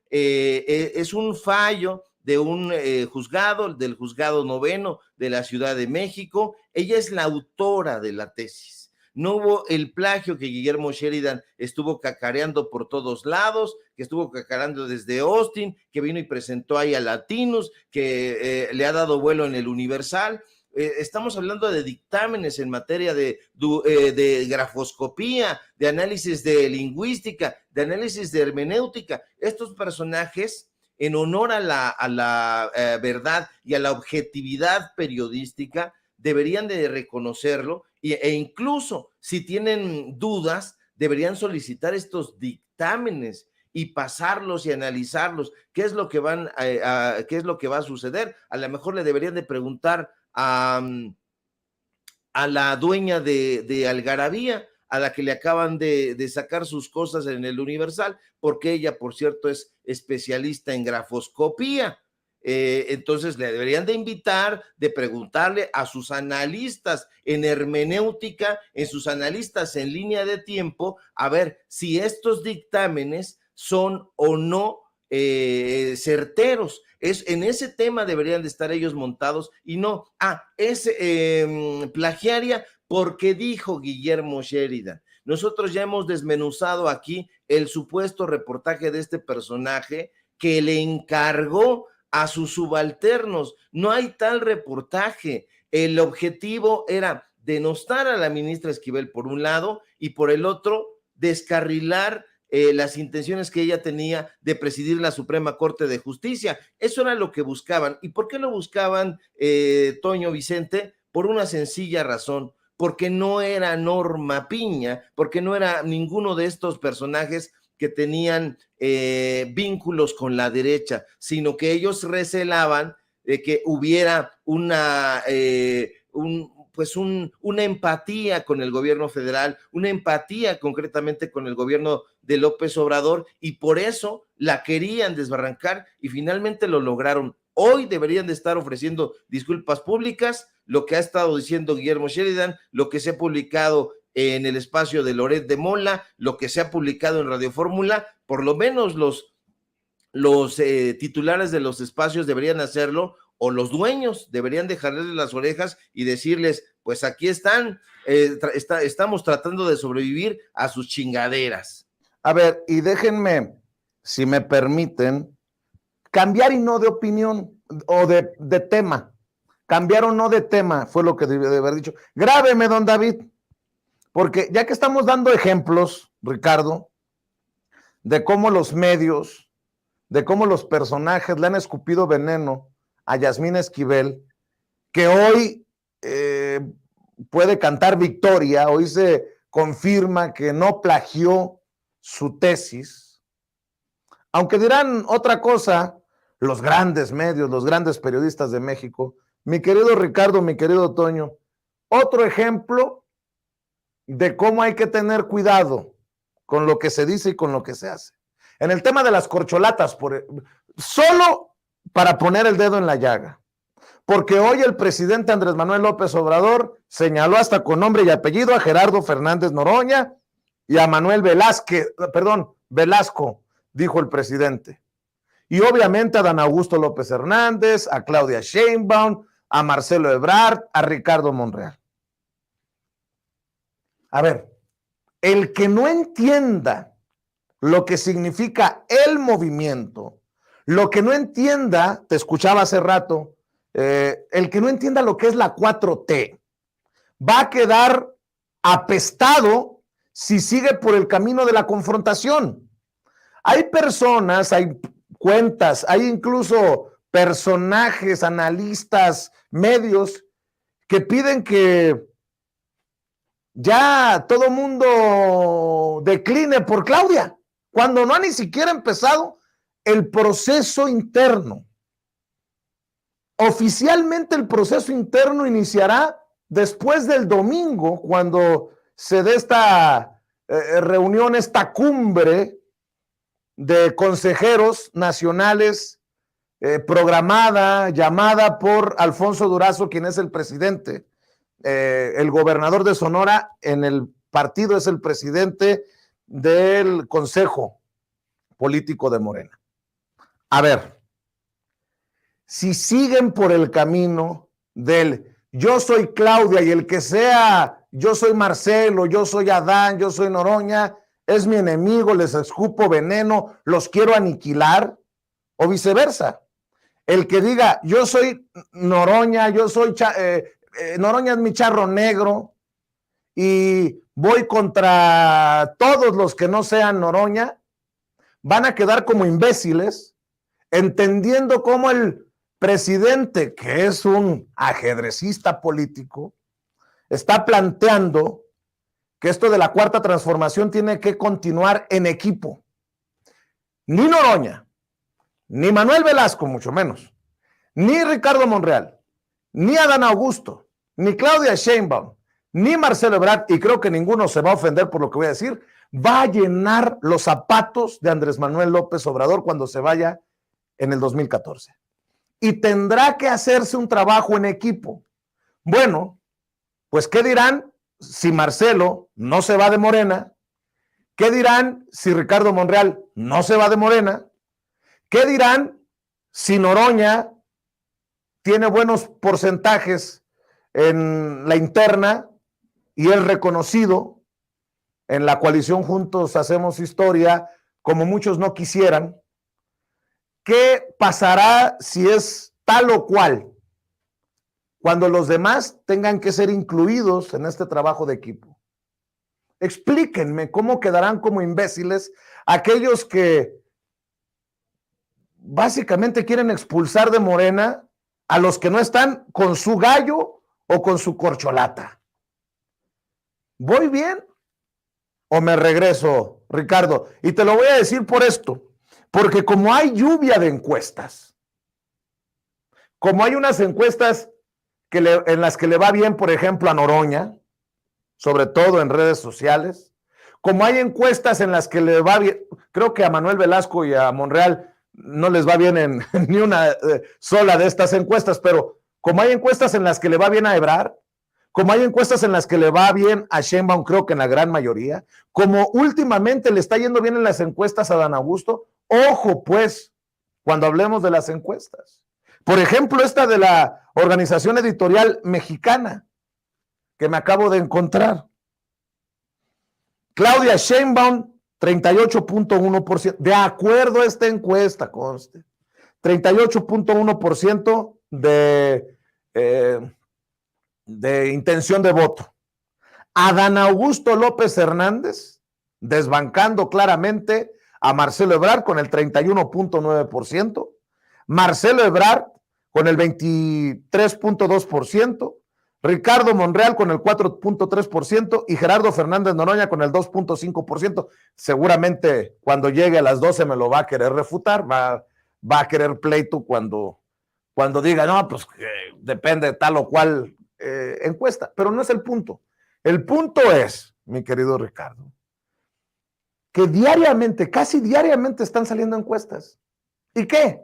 es un fallo de un juzgado, del juzgado noveno de la Ciudad de México. Ella es la autora de la tesis. No hubo el plagio que Guillermo Sheridan estuvo cacareando por todos lados, que estuvo cacareando desde Austin, que vino y presentó ahí a Latinos, que le ha dado vuelo en el Universal. Estamos hablando de dictámenes en materia de grafoscopía, de análisis de lingüística, de análisis de hermenéutica. Estos personajes, en honor a la verdad y a la objetividad periodística, deberían de reconocerlo e incluso si tienen dudas, deberían solicitar estos dictámenes y pasarlos y analizarlos. ¿Qué es lo que qué es lo que va a suceder? A lo mejor le deberían de preguntar a la dueña de Algarabía, a la que le acaban de sacar sus cosas en el Universal, porque ella, por cierto, es especialista en grafoscopía. Entonces le deberían de invitar, de preguntarle a sus analistas en hermenéutica, en sus analistas en línea de tiempo, a ver si estos dictámenes son o no certeros. En ese tema deberían de estar ellos montados y no, es plagiaria porque dijo Guillermo Sheridan. Nosotros ya hemos desmenuzado aquí el supuesto reportaje de este personaje que le encargó a sus subalternos. No hay tal reportaje. El objetivo era denostar a la ministra Esquivel por un lado y por el otro descarrilar las intenciones que ella tenía de presidir la Suprema Corte de Justicia. Eso era lo que buscaban. ¿Y por qué lo buscaban, Toño, Vicente? Por una sencilla razón, porque no era Norma Piña, porque no era ninguno de estos personajes que tenían vínculos con la derecha, sino que ellos recelaban de que hubiera una empatía con el gobierno federal, una empatía concretamente con el gobierno de López Obrador, y por eso la querían desbarrancar y finalmente lo lograron. Hoy deberían de estar ofreciendo disculpas públicas, lo que ha estado diciendo Guillermo Sheridan, lo que se ha publicado en el espacio de Loret de Mola, lo que se ha publicado en Radio Fórmula. Por lo menos los titulares de los espacios deberían hacerlo, o los dueños deberían dejarles las orejas y decirles, pues aquí están, estamos tratando de sobrevivir a sus chingaderas. A ver, y déjenme, si me permiten, cambiar y no de opinión o de tema. Cambiar o no de tema fue lo que debí de haber dicho. Grábeme, don David, porque ya que estamos dando ejemplos, Ricardo, de cómo los medios, de cómo los personajes le han escupido veneno a Yasmín Esquivel, que hoy puede cantar victoria. Hoy se confirma que no plagió su tesis, aunque dirán otra cosa los grandes medios, los grandes periodistas de México. Mi querido Ricardo, mi querido Toño, otro ejemplo de cómo hay que tener cuidado con lo que se dice y con lo que se hace. En el tema de las corcholatas, solo para poner el dedo en la llaga, porque hoy el presidente Andrés Manuel López Obrador señaló hasta con nombre y apellido a Gerardo Fernández Noroña y a Manuel Velasco, dijo el presidente. Y obviamente a Dan Augusto López Hernández, a Claudia Sheinbaum, a Marcelo Ebrard, a Ricardo Monreal. A ver, el que no entienda lo que significa el movimiento, lo que no entienda, te escuchaba hace rato, el que no entienda lo que es la 4T, va a quedar apestado si sigue por el camino de la confrontación. Hay personas, hay cuentas, hay incluso personajes, analistas, medios que piden que ya todo mundo decline por Claudia, cuando no ha ni siquiera empezado el proceso interno. Oficialmente el proceso interno iniciará después del domingo, cuando se dé esta reunión, esta cumbre de consejeros nacionales programada, llamada por Alfonso Durazo, quien es el presidente. El gobernador de Sonora en el partido es el presidente del Consejo Político de Morena. A ver, si siguen por el camino del yo soy Claudia y el que sea, yo soy Marcelo, yo soy Adán, yo soy Noroña, es mi enemigo, les escupo veneno, los quiero aniquilar, o viceversa. El que diga yo soy Noroña, Noroña es mi charro negro y voy contra todos los que no sean Noroña, van a quedar como imbéciles, entendiendo cómo el presidente, que es un ajedrecista político, está planteando que esto de la cuarta transformación tiene que continuar en equipo. Ni Noroña, ni Manuel Velasco, mucho menos, ni Ricardo Monreal, ni Adán Augusto, ni Claudia Sheinbaum, ni Marcelo Ebrard, y creo que ninguno se va a ofender por lo que voy a decir, va a llenar los zapatos de Andrés Manuel López Obrador cuando se vaya en el 2014. Y tendrá que hacerse un trabajo en equipo. Bueno, pues ¿qué dirán si Marcelo no se va de Morena? ¿Qué dirán si Ricardo Monreal no se va de Morena? ¿Qué dirán si Noroña tiene buenos porcentajes en la interna y es reconocido en la coalición Juntos Hacemos Historia, como muchos no quisieran? ¿Qué pasará si es tal o cual cuando los demás tengan que ser incluidos en este trabajo de equipo? Explíquenme cómo quedarán como imbéciles aquellos que básicamente quieren expulsar de Morena a los que no están con su gallo o con su corcholata. ¿Voy bien o me regreso, Ricardo? Y te lo voy a decir por esto. Porque como hay lluvia de encuestas, como hay unas encuestas en las que le va bien, por ejemplo, a Noroña, sobre todo en redes sociales, como hay encuestas en las que le va bien, creo que a Manuel Velasco y a Monreal no les va bien en ni una sola de estas encuestas, pero como hay encuestas en las que le va bien a Ebrard, como hay encuestas en las que le va bien a Sheinbaum, creo que en la gran mayoría, como últimamente le está yendo bien en las encuestas a Dan Augusto, ojo pues, cuando hablemos de las encuestas. Por ejemplo, esta de la Organización Editorial Mexicana, que me acabo de encontrar. Claudia Sheinbaum, 38.1%, de acuerdo a esta encuesta, conste, 38.1% de intención de voto. Adán Augusto López Hernández, desbancando claramente a Marcelo Ebrard con el 31.9%, Marcelo Ebrard con el 23.2%, Ricardo Monreal con el 4.3% y Gerardo Fernández Noroña con el 2.5%. Seguramente cuando llegue a las 12 me lo va a querer refutar, va a querer pleito cuando diga, no, pues depende de tal o cual encuesta, pero no es el punto. El punto es, mi querido Ricardo, que diariamente, casi diariamente están saliendo encuestas. ¿Y qué?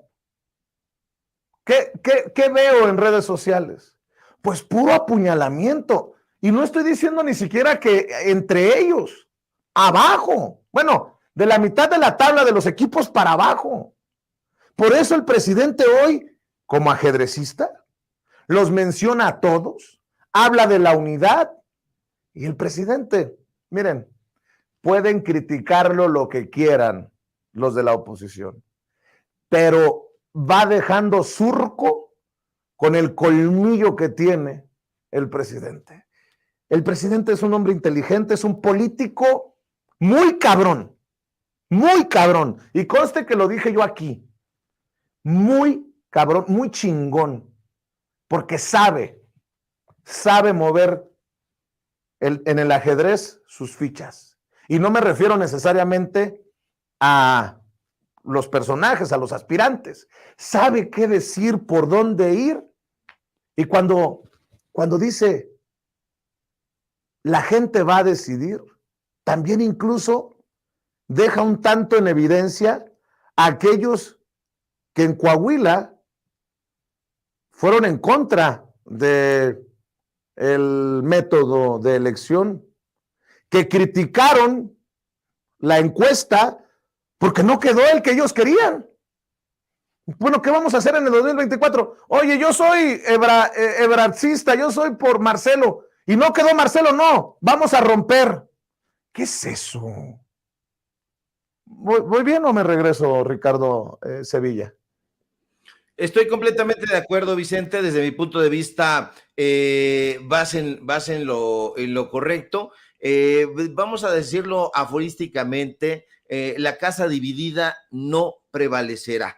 ¿Qué veo en redes sociales? Pues puro apuñalamiento. Y no estoy diciendo ni siquiera que entre ellos, abajo. Bueno, de la mitad de la tabla de los equipos para abajo. Por eso el presidente hoy, como ajedrecista, los menciona a todos, habla de la unidad. Y el presidente, miren, pueden criticarlo lo que quieran los de la oposición, pero va dejando surco con el colmillo que tiene el presidente. El presidente es un hombre inteligente, es un político muy cabrón, y conste que lo dije yo aquí, muy cabrón, muy chingón, porque sabe mover en el ajedrez sus fichas. Y no me refiero necesariamente a los personajes, a los aspirantes. Sabe qué decir, por dónde ir. Y cuando dice, la gente va a decidir, también incluso deja un tanto en evidencia a aquellos que en Coahuila fueron en contra del método de elección, que criticaron la encuesta porque no quedó el que ellos querían. Bueno, ¿qué vamos a hacer en el 2024? Oye, yo soy ebrardcista, yo soy por Marcelo, y no quedó Marcelo, no, vamos a romper. ¿Qué es eso? ¿Voy bien o me regreso, Ricardo Sevilla? Estoy completamente de acuerdo, Vicente. Desde mi punto de vista, vas en lo correcto. Vamos a decirlo aforísticamente, la casa dividida no prevalecerá.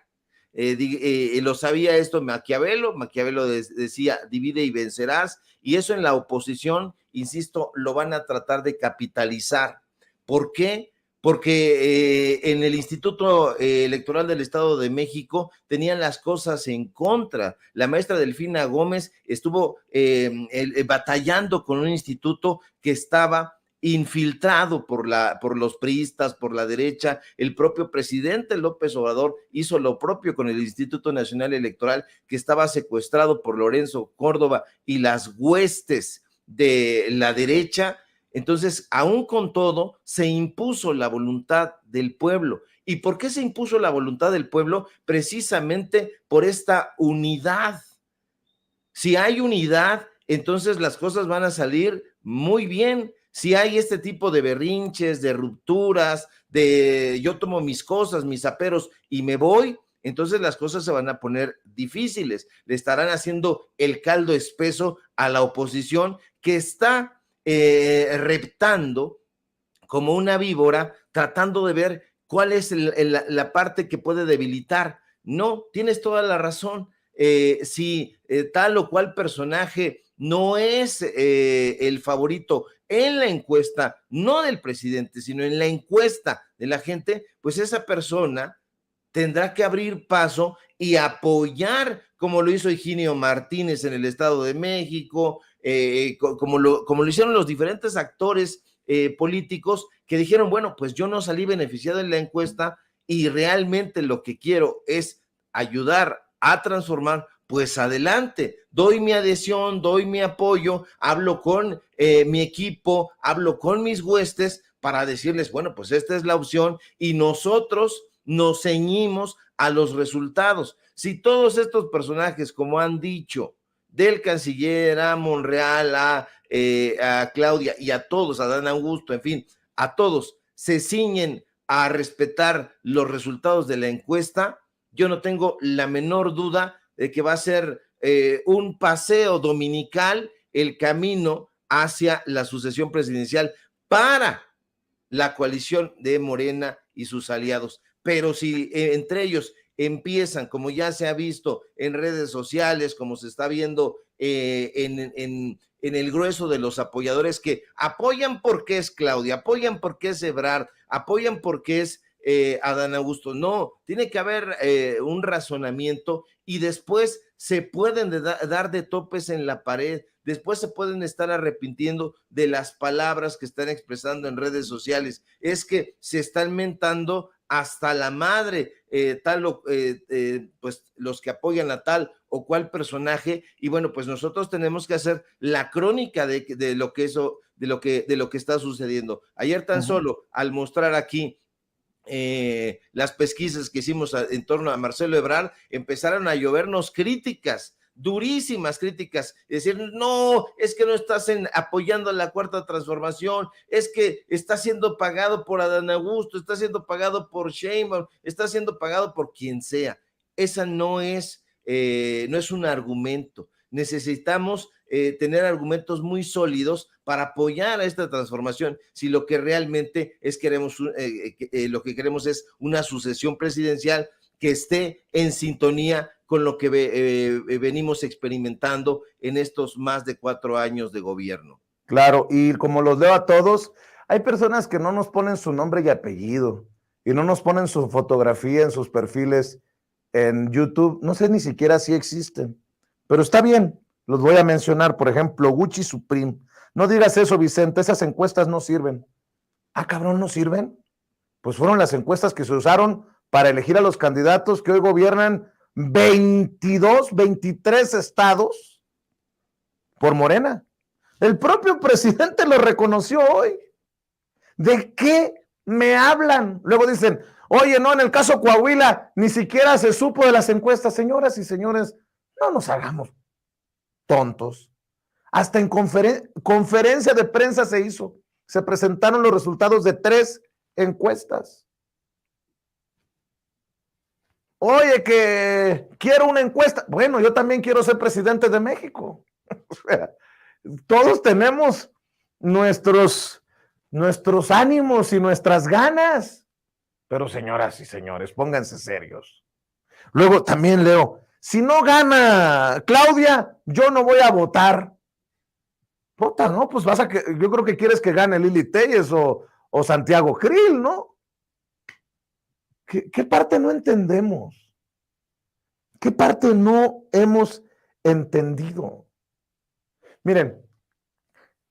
Lo sabía esto Maquiavelo decía, divide y vencerás, y eso en la oposición, insisto, lo van a tratar de capitalizar. ¿Por qué? Porque en el Instituto Electoral del Estado de México tenían las cosas en contra. La maestra Delfina Gómez estuvo batallando con un instituto que estaba infiltrado por los priistas, por la derecha. El propio presidente López Obrador hizo lo propio con el Instituto Nacional Electoral, que estaba secuestrado por Lorenzo Córdoba y las huestes de la derecha. Entonces, aún con todo, se impuso la voluntad del pueblo. ¿Y por qué se impuso la voluntad del pueblo? Precisamente por esta unidad. Si hay unidad, entonces las cosas van a salir muy bien. Si hay este tipo de berrinches, de rupturas, de yo tomo mis cosas, mis aperos y me voy, entonces las cosas se van a poner difíciles. Le estarán haciendo el caldo espeso a la oposición, que está reptando como una víbora, tratando de ver cuál es la parte que puede debilitar. No, tienes toda la razón. Si tal o cual personaje no es el favorito en la encuesta, no del presidente, sino en la encuesta de la gente, pues esa persona tendrá que abrir paso y apoyar, como lo hizo Higinio Martínez en el Estado de México, como lo hicieron los diferentes actores políticos que dijeron, bueno, pues yo no salí beneficiado en la encuesta y realmente lo que quiero es ayudar a transformar. Pues adelante, doy mi adhesión, doy mi apoyo, hablo con mi equipo, hablo con mis huestes para decirles, bueno, pues esta es la opción y nosotros nos ceñimos a los resultados. Si todos estos personajes, como han dicho, del canciller a Monreal, a Claudia y a todos, a Dan Augusto, en fin, a todos se ciñen a respetar los resultados de la encuesta, yo no tengo la menor duda de que va a ser un paseo dominical el camino hacia la sucesión presidencial para la coalición de Morena y sus aliados. Pero si entre ellos empiezan, como ya se ha visto en redes sociales, como se está viendo en el grueso de los apoyadores que apoyan porque es Claudia, apoyan porque es Ebrard, apoyan porque es Adán Augusto. No, tiene que haber un razonamiento y después se pueden dar de topes en la pared, después se pueden estar arrepintiendo de las palabras que están expresando en redes sociales. Es que se están mentando hasta la madre, pues los que apoyan a tal o cual personaje, y bueno, pues nosotros tenemos que hacer la crónica de lo que está sucediendo. Ayer tan solo, al mostrar aquí las pesquisas que hicimos en torno a Marcelo Ebrard, empezaron a llovernos críticas, durísimas críticas, decir, no, es que no estás apoyando a la Cuarta Transformación, es que está siendo pagado por Adán Augusto, está siendo pagado por Sheinbaum, está siendo pagado por quien sea. Esa no es un argumento. Necesitamos tener argumentos muy sólidos para apoyar a esta transformación, si lo que realmente lo que queremos es una sucesión presidencial que esté en sintonía con lo que venimos experimentando en estos más de 4 años de gobierno. Claro, y como los leo a todos, hay personas que no nos ponen su nombre y apellido, y no nos ponen su fotografía en sus perfiles en YouTube, no sé ni siquiera si existen, pero está bien, los voy a mencionar, por ejemplo, Gucci Supreme. No digas eso, Vicente, esas encuestas no sirven. Ah, cabrón, ¿no sirven? Pues fueron las encuestas que se usaron para elegir a los candidatos que hoy gobiernan 22, 23 estados por Morena. El propio presidente lo reconoció hoy. ¿De qué me hablan? Luego dicen, oye, no, en el caso Coahuila ni siquiera se supo de las encuestas. Señoras y señores, no nos hagamos tontos. Hasta en conferencia de prensa se hizo. Se presentaron los resultados de 3 encuestas. Oye, que quiero una encuesta. Bueno, yo también quiero ser presidente de México. O sea, todos tenemos nuestros ánimos y nuestras ganas. Pero señoras y señores, pónganse serios. Luego también leo, si no gana Claudia, yo no voy a votar. Puta, ¿no? Pues yo creo que quieres que gane Lili Téllez o Santiago Krill, ¿no? ¿Qué parte no entendemos? ¿Qué parte no hemos entendido? Miren,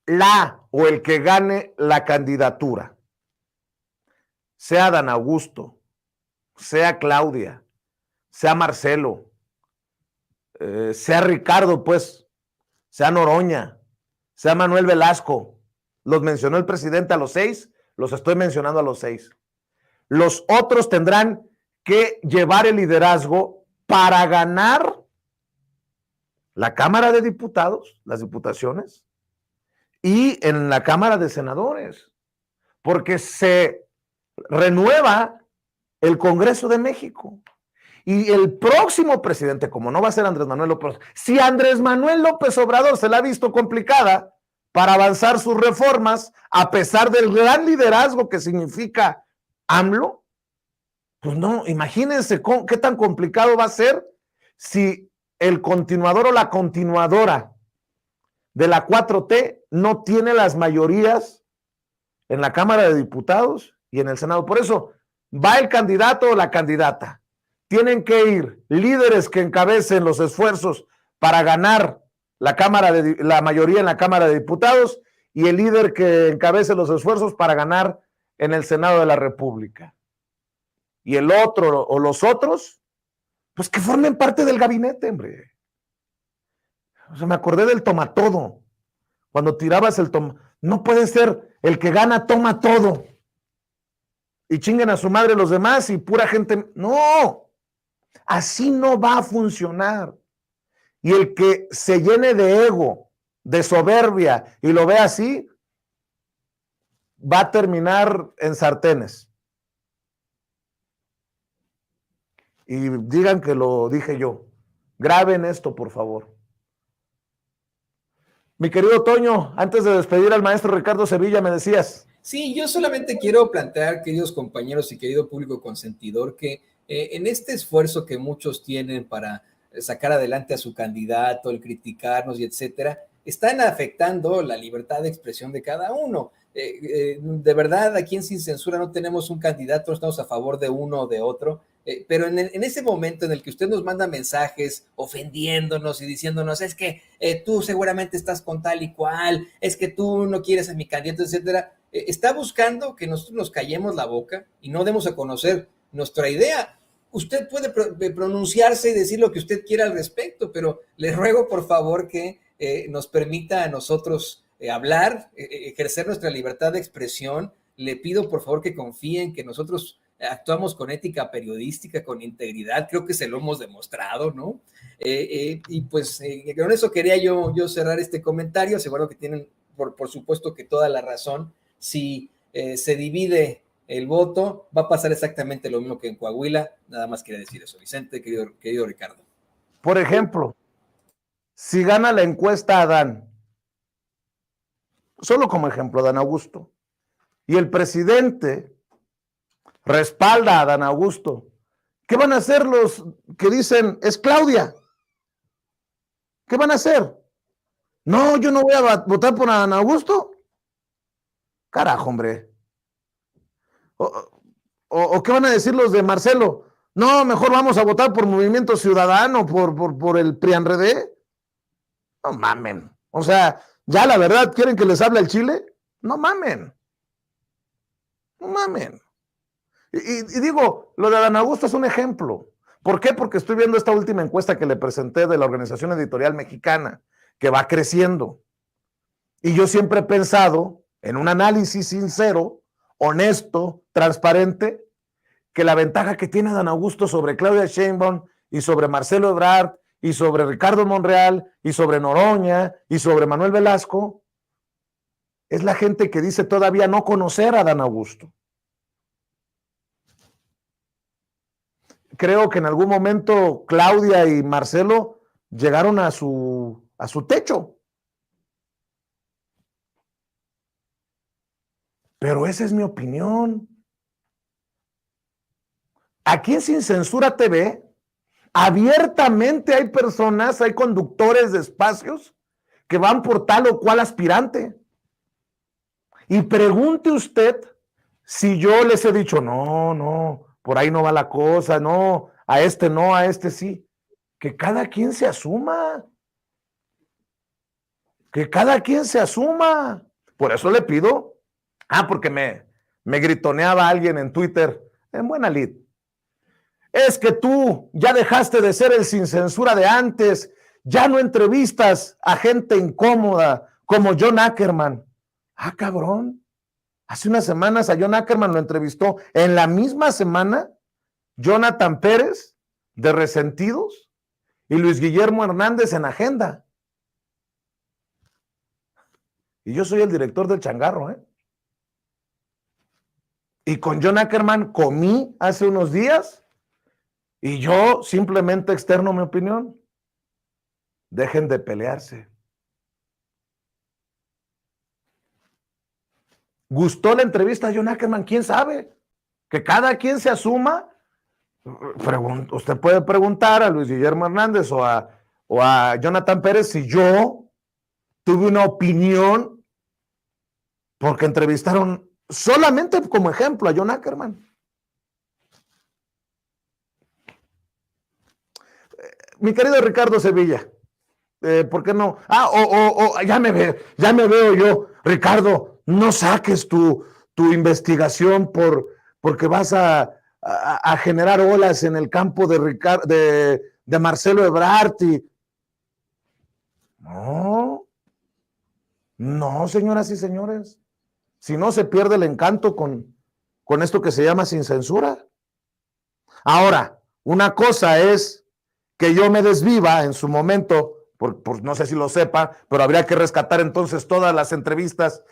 el que gane la candidatura, sea Adán Augusto, sea Claudia, sea Marcelo, sea Ricardo, pues, sea Noroña, sea Manuel Velasco, los mencionó el presidente a los 6, los estoy mencionando a los 6. Los otros tendrán que llevar el liderazgo para ganar la Cámara de Diputados, las diputaciones, y en la Cámara de Senadores, porque se renueva el Congreso de México. Y el próximo presidente, como no va a ser Andrés Manuel López, si Andrés Manuel López Obrador se la ha visto complicada para avanzar sus reformas, a pesar del gran liderazgo que significa AMLO, pues no, imagínense qué tan complicado va a ser si el continuador o la continuadora de la 4T no tiene las mayorías en la Cámara de Diputados y en el Senado. Por eso va el candidato o la candidata. Tienen que ir líderes que encabecen los esfuerzos para ganar la mayoría en la Cámara de Diputados y el líder que encabece los esfuerzos para ganar en el Senado de la República. Y el otro o los otros, pues que formen parte del gabinete, hombre. O sea, me acordé del toma todo. Cuando tirabas el toma, no puede ser el que gana toma todo. Y chinguen a su madre los demás y pura gente. No, así no va a funcionar. Y el que se llene de ego, de soberbia y lo ve así, va a terminar en sartenes. Y digan que lo dije yo. Graben esto, por favor. Mi querido Toño, antes de despedir al maestro Ricardo Sevilla, me decías. Sí, yo solamente quiero plantear, queridos compañeros y querido público consentidor, que En este esfuerzo que muchos tienen para sacar adelante a su candidato, el criticarnos y etcétera, están afectando la libertad de expresión de cada uno. De verdad, aquí en Sin Censura no tenemos un candidato, no estamos a favor de uno o de otro, pero en ese momento en el que usted nos manda mensajes ofendiéndonos y diciéndonos, es que tú seguramente estás con tal y cual, es que tú no quieres a mi candidato, etcétera, está buscando que nosotros nos callemos la boca y no demos a conocer nuestra idea. Usted puede pronunciarse y decir lo que usted quiera al respecto, pero le ruego por favor que nos permita a nosotros hablar, ejercer nuestra libertad de expresión. Le pido por favor que confíen que nosotros actuamos con ética periodística, con integridad, creo que se lo hemos demostrado, ¿no? Y pues con eso quería yo cerrar este comentario, seguro que tienen por supuesto que toda la razón. Si se divide el voto, va a pasar exactamente lo mismo que en Coahuila, nada más quería decir eso, Vicente, querido Ricardo. Por ejemplo, si gana la encuesta Adán, solo como ejemplo, Adán Augusto, y el presidente respalda a Adán Augusto, ¿qué van a hacer los que dicen es Claudia? ¿Qué van a hacer? No, yo no voy a votar por Adán Augusto. Carajo, hombre. ¿O qué van a decir los de Marcelo? No, mejor vamos a votar por Movimiento Ciudadano, por el PRI-ANRED. No mamen. O sea, ya la verdad, ¿quieren que les hable el chile? No mamen. No mamen. Y digo, lo de Adán Augusto es un ejemplo. ¿Por qué? Porque estoy viendo esta última encuesta que le presenté de la Organización Editorial Mexicana, que va creciendo. Y yo siempre he pensado, en un análisis sincero, honesto, transparente, que la ventaja que tiene Adán Augusto sobre Claudia Sheinbaum y sobre Marcelo Ebrard y sobre Ricardo Monreal y sobre Noroña y sobre Manuel Velasco es la gente que dice todavía no conocer a Adán Augusto. Creo que en algún momento Claudia y Marcelo llegaron a su techo. Pero esa es mi opinión. Aquí en Sin Censura TV, abiertamente hay personas, hay conductores de espacios que van por tal o cual aspirante. Y pregunte usted si yo les he dicho, no, por ahí no va la cosa, no, a este sí. Que cada quien se asuma. Que cada quien se asuma. Por eso le pido, porque me gritoneaba alguien en Twitter, en buena lid. Es que tú ya dejaste de ser el Sin Censura de antes, ya no entrevistas a gente incómoda como John Ackerman. Cabrón, hace unas semanas a John Ackerman lo entrevistó en la misma semana Jonathan Pérez de Resentidos y Luis Guillermo Hernández en Agenda. Y yo soy el director del Changarro, Y con John Ackerman comí hace unos días. Y yo simplemente externo mi opinión. Dejen de pelearse. ¿Gustó la entrevista a John Ackerman? ¿Quién sabe? Que cada quien se asuma. Usted puede preguntar a Luis Guillermo Hernández o a Jonathan Pérez si yo tuve una opinión porque entrevistaron solamente como ejemplo a John Ackerman. Mi querido Ricardo Sevilla, ¿por qué no? Ya me veo yo. Ricardo, no saques tu investigación porque vas a generar olas en el campo de Marcelo Ebrard. No, señoras y señores. Si no, se pierde el encanto con esto que se llama Sin Censura. Ahora, una cosa es que yo me desviva en su momento, no sé si lo sepa, pero habría que rescatar entonces todas las entrevistas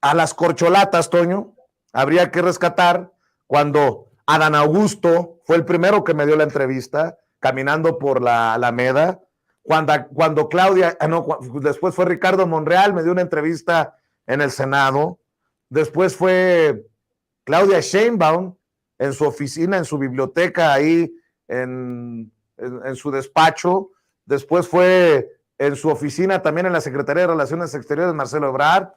a las corcholatas, Toño. Habría que rescatar cuando Adán Augusto fue el primero que me dio la entrevista, caminando por la Alameda, cuando Claudia, después fue Ricardo Monreal, me dio una entrevista en el Senado, después fue Claudia Sheinbaum, en su oficina, en su biblioteca, ahí en su despacho. Después fue en su oficina también en la Secretaría de Relaciones Exteriores, Marcelo Ebrard.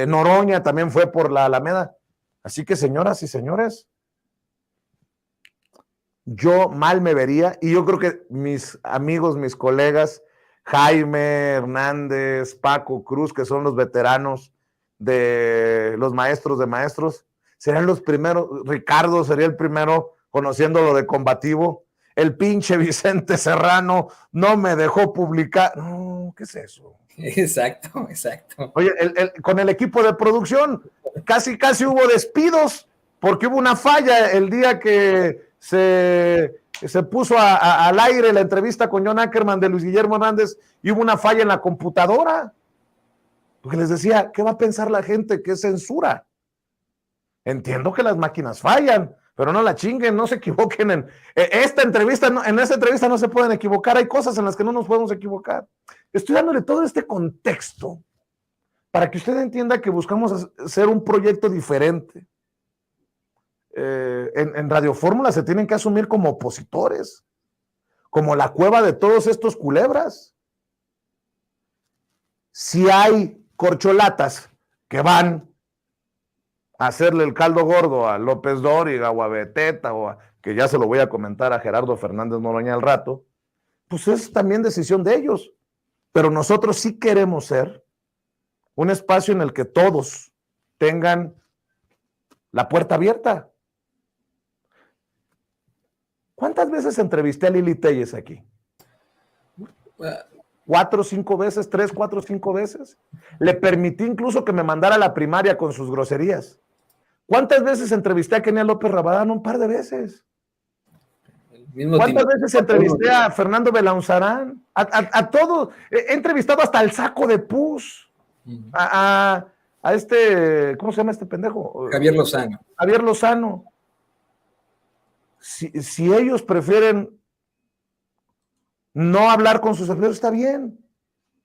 Noroña también fue por la Alameda. Así que, señoras y señores, yo mal me vería, y yo creo que mis amigos, mis colegas, Jaime Hernández, Paco Cruz, que son los veteranos de los maestros de maestros, serían los primeros. Ricardo sería el primero, conociendo lo de combativo. El pinche Vicente Serrano no me dejó publicar. No, ¿qué es eso? Exacto. Oye, con el equipo de producción casi hubo despidos porque hubo una falla el día que se puso al aire la entrevista con John Ackerman de Luis Guillermo Hernández, y hubo una falla en la computadora. Porque les decía, ¿qué va a pensar la gente? ¿Qué es censura? Entiendo que las máquinas fallan, pero no la chinguen, no se equivoquen en esta entrevista. En esta entrevista no se pueden equivocar, hay cosas en las que no nos podemos equivocar. Estoy dándole todo este contexto para que usted entienda que buscamos hacer un proyecto diferente. En Radio Fórmula se tienen que asumir como opositores, como la cueva de todos estos culebras. Si hay corcholatas que van a hacerle el caldo gordo a López Dóriga o a Beteta, que ya se lo voy a comentar a Gerardo Fernández Noroña al rato, pues es también decisión de ellos. Pero nosotros sí queremos ser un espacio en el que todos tengan la puerta abierta. ¿Cuántas veces entrevisté a Lili Telles aquí? 4 o 5 veces, 3, 4 o 5 veces. Le permití incluso que me mandara a la primaria con sus groserías. ¿Cuántas veces entrevisté a Kenia López Rabadán? Un par de veces. ¿Cuántas veces entrevisté a Fernando Belaunzarán? A todos. He entrevistado hasta el saco de pus. A este, ¿cómo se llama este pendejo? Javier Lozano. Javier Lozano. Si ellos prefieren no hablar con sus empleados, está bien,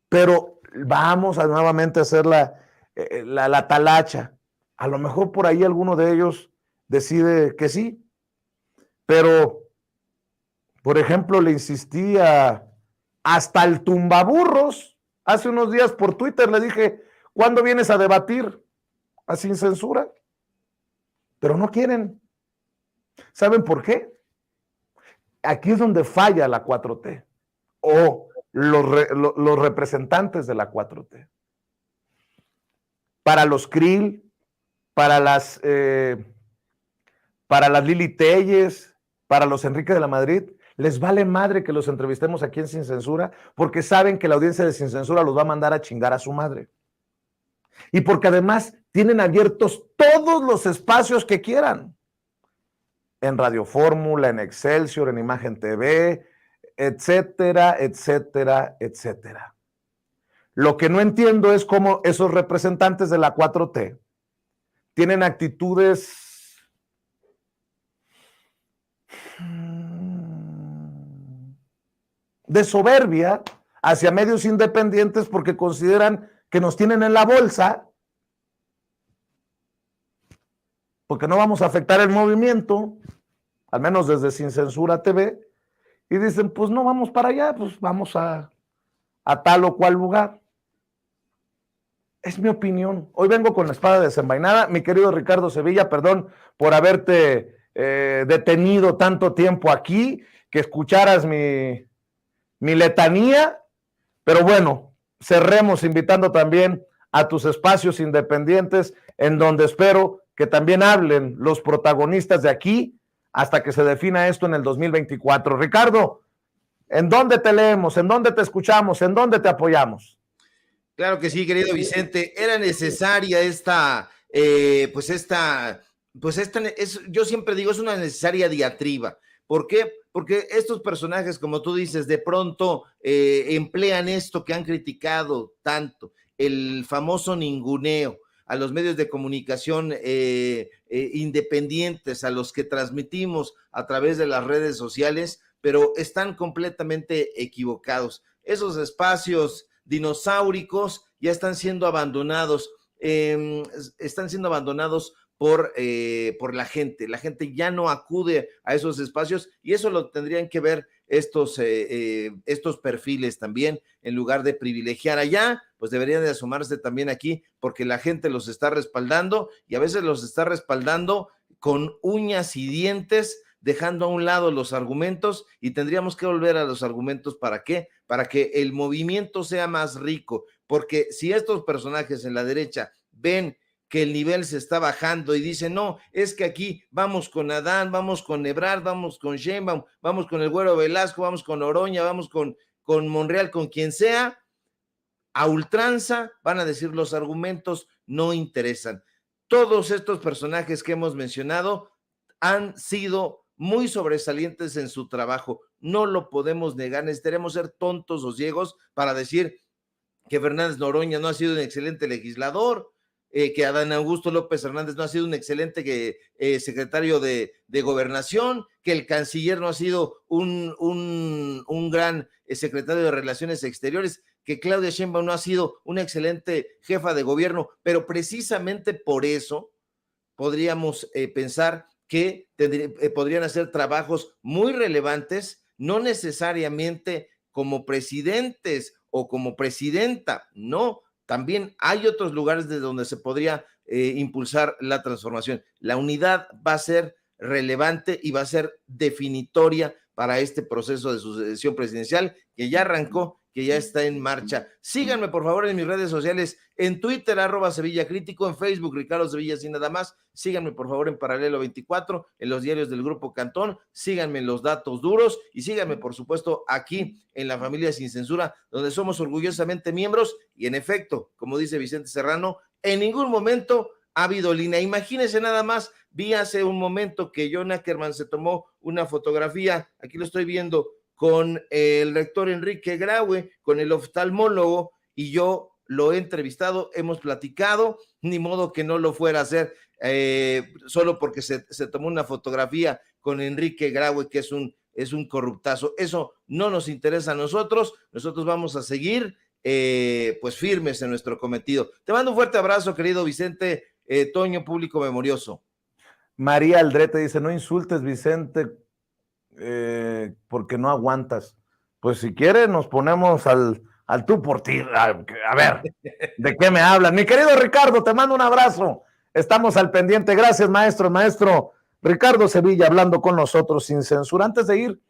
pero vamos a nuevamente hacer la talacha. A lo mejor por ahí alguno de ellos decide que sí, pero, por ejemplo, le insistía hasta el tumbaburros hace unos días por Twitter, le dije, ¿cuándo vienes a debatir sin censura? Pero no quieren. ¿Saben por qué? Aquí es donde falla la 4T o los representantes de la 4T. Para los Krill, para las Lili Telles, para los Enrique de la Madrid, les vale madre que los entrevistemos aquí en Sin Censura, porque saben que la audiencia de Sin Censura los va a mandar a chingar a su madre. Y porque además tienen abiertos todos los espacios que quieran. En Radio Fórmula, en Excelsior, en Imagen TV, etcétera, etcétera, etcétera. Lo que no entiendo es cómo esos representantes de la 4T tienen actitudes de soberbia hacia medios independientes porque consideran que nos tienen en la bolsa, porque no vamos a afectar el movimiento, al menos desde Sin Censura TV, y dicen, pues no vamos para allá, pues vamos a tal o cual lugar. Es mi opinión. Hoy vengo con la espada desenvainada. Mi querido Ricardo Sevilla, perdón por haberte detenido tanto tiempo aquí, que escucharas mi letanía, pero bueno, cerremos invitando también a tus espacios independientes, en donde espero que también hablen los protagonistas de aquí hasta que se defina esto en el 2024. Ricardo, ¿en dónde te leemos? ¿En dónde te escuchamos? ¿En dónde te apoyamos? Claro que sí, querido Vicente. Era necesaria yo siempre digo, es una necesaria diatriba. ¿Por qué? Porque estos personajes, como tú dices, de pronto emplean esto que han criticado tanto, el famoso ninguneo a los medios de comunicación independientes, a los que transmitimos a través de las redes sociales, pero están completamente equivocados. Esos espacios dinosauricos ya están siendo abandonados por la gente. La gente ya no acude a esos espacios y eso lo tendrían que ver estos perfiles también, en lugar de privilegiar allá, pues deberían de asomarse también aquí, porque la gente los está respaldando y a veces los está respaldando con uñas y dientes, dejando a un lado los argumentos, y tendríamos que volver a los argumentos. ¿Para qué? Para que el movimiento sea más rico, porque si estos personajes en la derecha ven que el nivel se está bajando y dicen, no, es que aquí vamos con Adán, vamos con Ebrard, vamos con Sheinbaum, vamos con el Güero Velasco, vamos con Oroña, vamos con Monreal, con quien sea, a ultranza van a decir los argumentos no interesan. Todos estos personajes que hemos mencionado han sido muy sobresalientes en su trabajo, no lo podemos negar. Necesitaremos ser tontos o ciegos para decir que Fernández Noroña no ha sido un excelente legislador, que Adán Augusto López Hernández no ha sido un excelente secretario de gobernación, que el canciller no ha sido un gran secretario de Relaciones Exteriores, que Claudia Sheinbaum no ha sido una excelente jefa de gobierno, pero precisamente por eso podríamos pensar que podrían hacer trabajos muy relevantes, no necesariamente como presidentes o como presidenta, no, también hay otros lugares de donde se podría impulsar la transformación. La unidad va a ser relevante y va a ser definitoria para este proceso de sucesión presidencial que ya arrancó, que ya está en marcha. Síganme por favor en mis redes sociales, en Twitter @SevillaCrítico, en Facebook Ricardo Sevilla sin nada más. Síganme por favor en Paralelo 24, en los diarios del Grupo Cantón, síganme en Los Datos Duros y síganme por supuesto aquí en La Familia Sin Censura, donde somos orgullosamente miembros y en efecto, como dice Vicente Serrano, en ningún momento ha habido línea. Imagínense nada más, vi hace un momento que John Ackerman se tomó una fotografía, aquí lo estoy viendo, con el rector Enrique Graue, con el oftalmólogo, y yo lo he entrevistado, hemos platicado, ni modo que no lo fuera a hacer solo porque se tomó una fotografía con Enrique Graue, que es un corruptazo. Eso no nos interesa a nosotros vamos a seguir pues firmes en nuestro cometido. Te mando un fuerte abrazo, querido Vicente, Toño, público memorioso. María Aldrete dice, no insultes, Vicente, porque no aguantas. Pues si quieres nos ponemos al tú por ti. A ver, ¿de qué me hablan? Mi querido Ricardo, te mando un abrazo. Estamos al pendiente. Gracias, maestro. Maestro Ricardo Sevilla hablando con nosotros sin censura. Antes de ir,